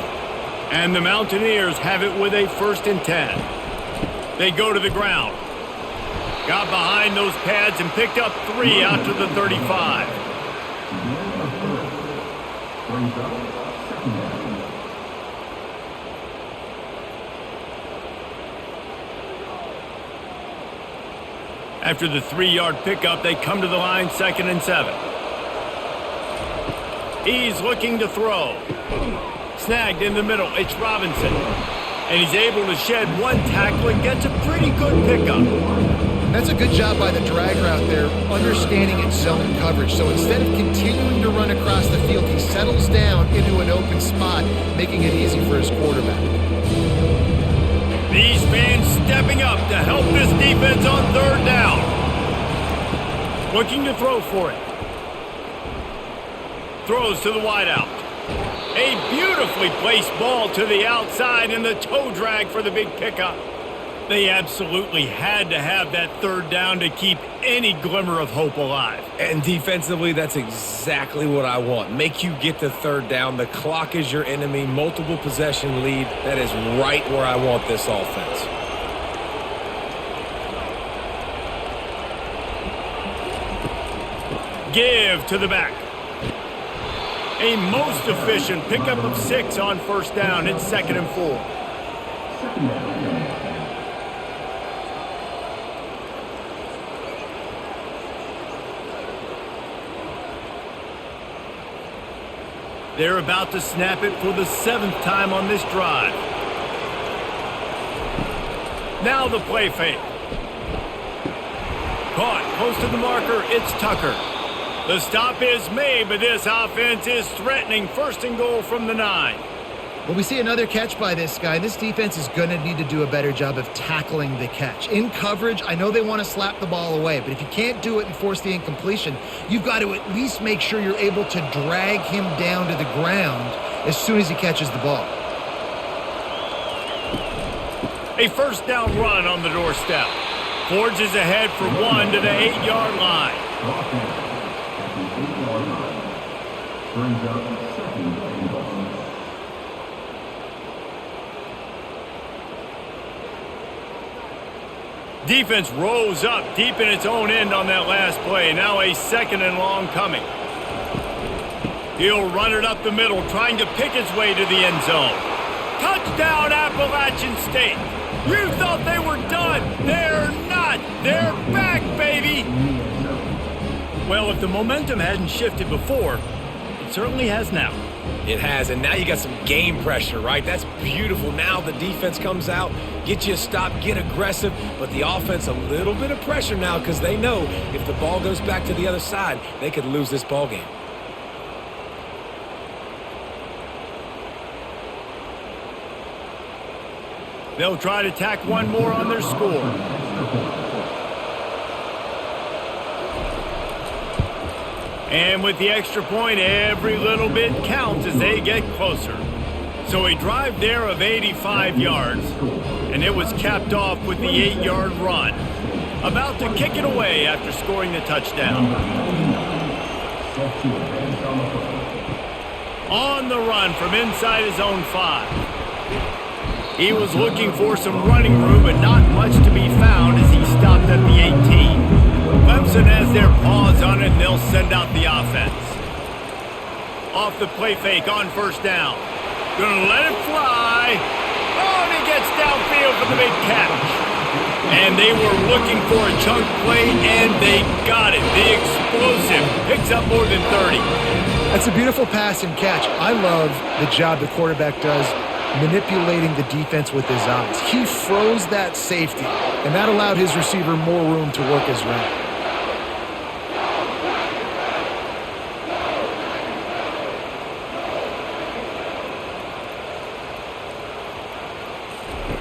And the Mountaineers have it with a 1st and 10. They go to the ground. Got behind those pads and picked up 3 out to the 35. After the 3-yard pickup, they come to the line, 2nd and 7. He's looking to throw. Snagged in the middle, it's Robinson. And he's able to shed 1 tackle and gets a pretty good pickup. And that's a good job by the drag route there, understanding its zone coverage. So instead of continuing to run across the field, he settles down into an open spot, making it easy for his quarterback. These fans stepping up to help this defense on third down. Looking to throw for it. Throws to the wideout. A beautifully placed ball to the outside, and the toe drag for the big pickup. They absolutely had to have that third down to keep any glimmer of hope alive. And defensively, that's exactly what I want. Make you get the third down. The clock is your enemy. Multiple possession lead. That is right where I want this offense. Give to the back. A most efficient pickup of 6 on first down. It's 2nd and 4. They're about to snap it for the 7th time on this drive. Now the play fake. Caught close to the marker. It's Tucker. The stop is made, but this offense is threatening 1st and goal from the 9. Well, we see another catch by this guy. This defense is going to need to do a better job of tackling the catch. In coverage, I know they want to slap the ball away, but if you can't do it and force the incompletion, you've got to at least make sure you're able to drag him down to the ground as soon as he catches the ball. A 1st down run on the doorstep. Forges ahead for 1 to the 8-yard line. Brings up 2nd and goal. Defense rose up deep in its own end on that last play. Now a 2nd and long coming. He'll run it up the middle, trying to pick his way to the end zone. Touchdown, Appalachian State. You thought they were done. They're not. They're back, baby. Well, if the momentum hadn't shifted before, it certainly has now. It has, and now you got some game pressure, right? That's beautiful. Now the defense comes out, get you a stop, get aggressive, but the offense a little bit of pressure now because they know if the ball goes back to the other side, they could lose this ball game. They'll try to tack one more on their score. And with the extra point, every little bit counts as they get closer. So a drive there of 85 yards, and it was capped off with the 8-yard run. About to kick it away after scoring the touchdown. On the run from inside his own 5. He was looking for some running room, but not much to be found as he stopped at the 18. Clemson has their paws on it, and they'll send out the offense. Off the play fake on 1st down. Gonna let it fly. Oh, and he gets downfield for the big catch. And they were looking for a chunk play, and they got it. The explosive picks up more than 30. That's a beautiful pass and catch. I love the job the quarterback does manipulating the defense with his eyes. He froze that safety, and that allowed his receiver more room to work his route.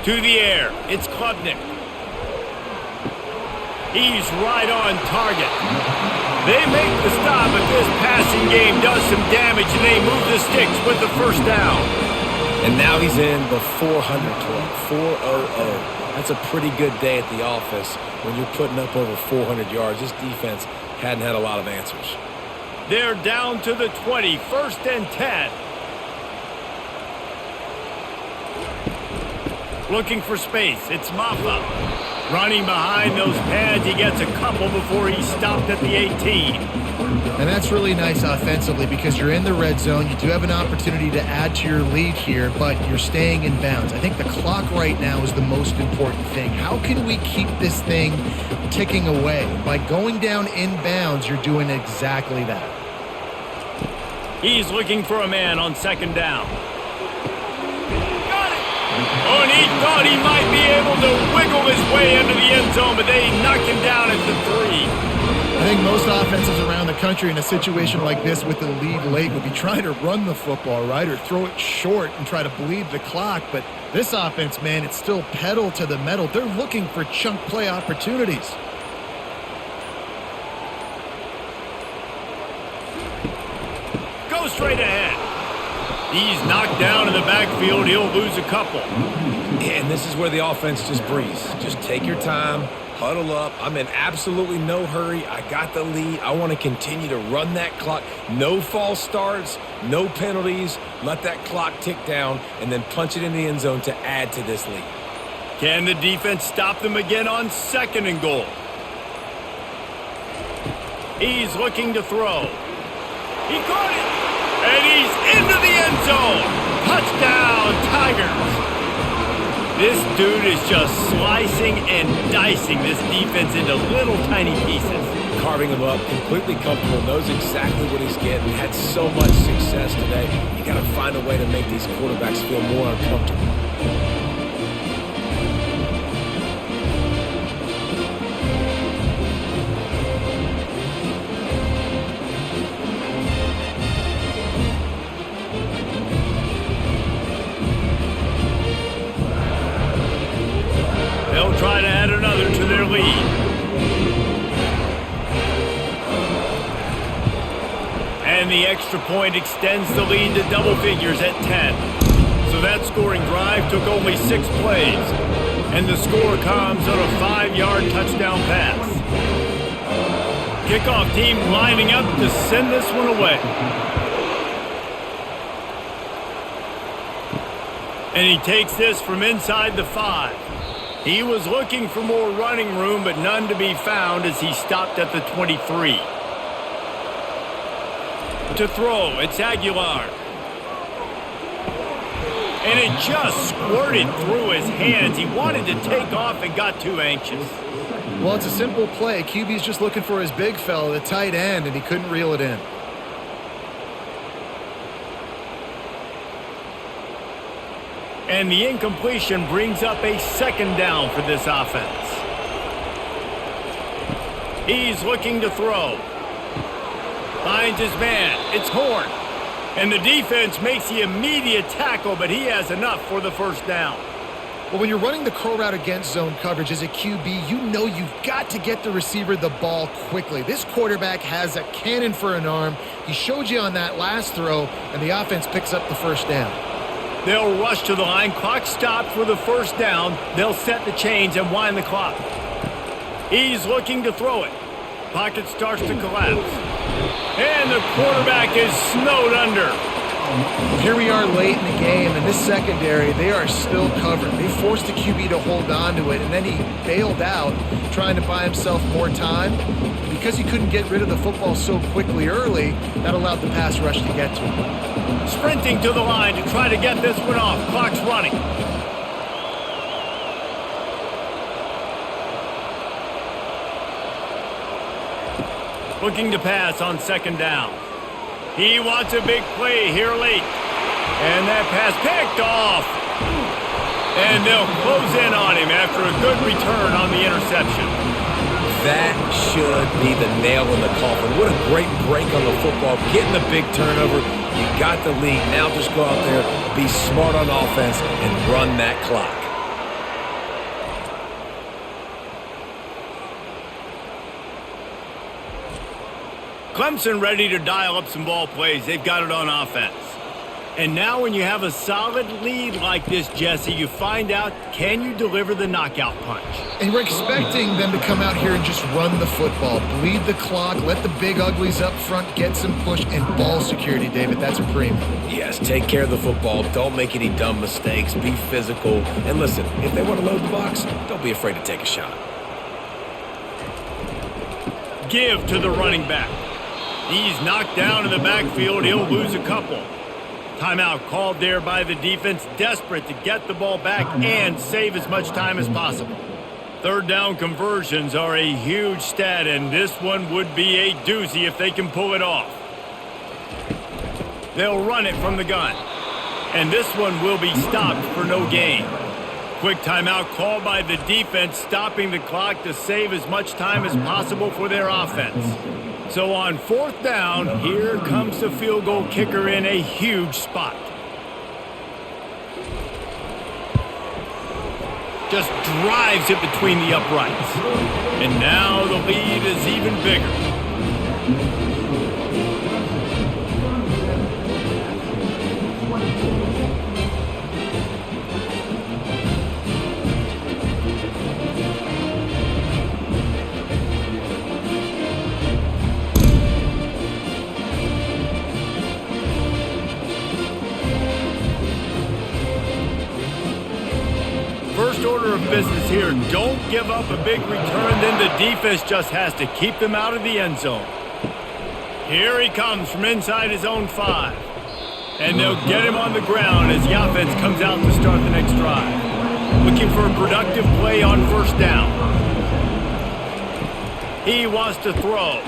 To the air, it's Klubnik. He's right on target. They make the stop, but this passing game does some damage, and they move the sticks with the 1st down. And now he's in the 400 club, 400. That's a pretty good day at the office when you're putting up over 400 yards. This defense hadn't had a lot of answers. They're down to the 20, 1st and 10. Looking for space, it's Maffa. Running behind those pads, he gets a couple before he stopped at the 18. And that's really nice offensively because you're in the red zone. You do have an opportunity to add to your lead here, but you're staying in bounds. I think the clock right now is the most important thing. How can we keep this thing ticking away? By going down in bounds, you're doing exactly that. He's looking for a man on 2nd down. Got it! Oh, and he thought he might be able to wiggle his way into the end zone, but they knock him down at the 3. I think most offenses around the country in a situation like this with the lead late would be trying to run the football, right, or throw it short and try to bleed the clock. But this offense, man, it's still pedal to the metal. They're looking for chunk play opportunities. Go straight ahead. He's knocked down in the backfield. He'll lose a couple. And this is where the offense just breathes. Just take your time, huddle up. I'm in absolutely no hurry. I got the lead. I want to continue to run that clock. No false starts, no penalties. Let that clock tick down and then punch it in the end zone to add to this lead. Can the defense stop them again on 2nd and goal? He's looking to throw. He caught it. And he's into the end zone. Touchdown, Tigers. This dude is just slicing and dicing this defense into little tiny pieces. Carving him up, completely comfortable, knows exactly what he's getting, had so much success today. You got to find a way to make these quarterbacks feel more uncomfortable. They'll try to add another to their lead. And the extra point extends the lead to double figures at 10. So that scoring drive took only 6 plays. And the score comes on a 5-yard touchdown pass. Kickoff team lining up to send this one away. And he takes this from inside the 5. He was looking for more running room, but none to be found as he stopped at the 23. To throw, it's Aguilar. And it just squirted through his hands. He wanted to take off and got too anxious. Well, it's a simple play. QB's just looking for his big fella, the tight end, and he couldn't reel it in. And the incompletion brings up a 2nd down for this offense. He's looking to throw. Finds his man. It's Horn. And the defense makes the immediate tackle, but he has enough for the 1st down. Well, when you're running the curl route against zone coverage as a QB, you know you've got to get the receiver the ball quickly. This quarterback has a cannon for an arm. He showed you on that last throw, and the offense picks up the 1st down. They'll rush to the line. Clock stopped for the 1st down. They'll set the chains and wind the clock. He's looking to throw it. Pocket starts to collapse. And the quarterback is snowed under. Here we are late in the game, and this secondary, they are still covered. They forced the QB to hold on to it, and then he bailed out, trying to buy himself more time. Because he couldn't get rid of the football so quickly early, that allowed the pass rush to get to him. Sprinting to the line to try to get this one off. Clock's running. Looking to pass on 2nd down. He wants a big play here late. And that pass picked off. And they'll close in on him after a good return on the interception. That should be the nail in the coffin. What a great break on the football. Getting the big turnover. You got the lead. Now just go out there, be smart on offense, and run that clock. Clemson ready to dial up some ball plays. They've got it on offense. And now when you have a solid lead like this, Jesse, you find out, can you deliver the knockout punch? And we're expecting them to come out here and just run the football, bleed the clock, let the big uglies up front, get some push, and ball security, David. That's a premium. Yes, take care of the football. Don't make any dumb mistakes. Be physical. And listen, if they want to load the box, don't be afraid to take a shot. Give to the running back. He's knocked down in the backfield. He'll lose a couple. Timeout called there by the defense, desperate to get the ball back and save as much time as possible. 3rd down conversions are a huge stat, and this one would be a doozy if they can pull it off. They'll run it from the gun. And this one will be stopped for no gain. Quick timeout called by the defense, stopping the clock to save as much time as possible for their offense. So on 4th down, here comes the field goal kicker in a huge spot. Just drives it between the uprights. And now the lead is even bigger. order of business here. Don't give up a big return, then the defense just has to keep them out of the end zone. Here he comes from inside his own 5. And they'll get him on the ground as the offense comes out to start the next drive. Looking for a productive play on first down. He wants to throw.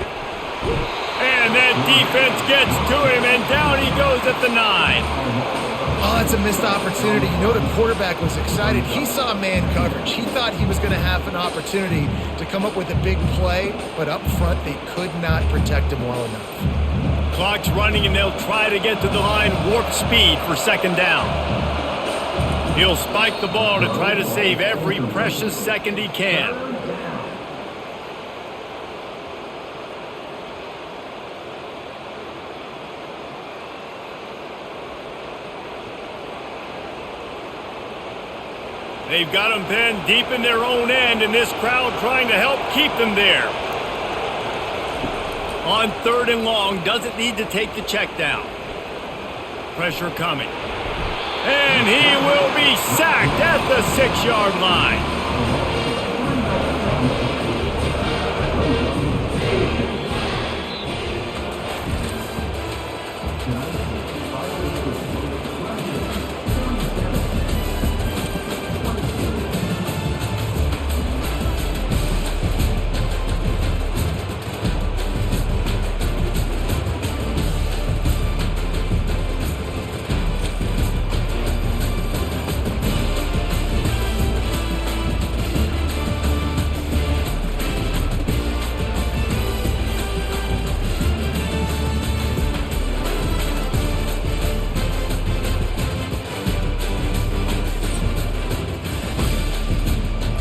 And that defense gets to him, and down he goes at the 9. Oh, it's a missed opportunity. You know, the quarterback was excited. He saw man coverage. He thought he was going to have an opportunity to come up with a big play, but up front, they could not protect him well enough. Clock's running, and they'll try to get to the line warp speed for second down. He'll spike the ball to try to save every precious second he can. They've got them pinned deep in their own end, and this crowd trying to help keep them there. On 3rd and long, doesn't need to take the check down. Pressure coming. And he will be sacked at the 6-yard line.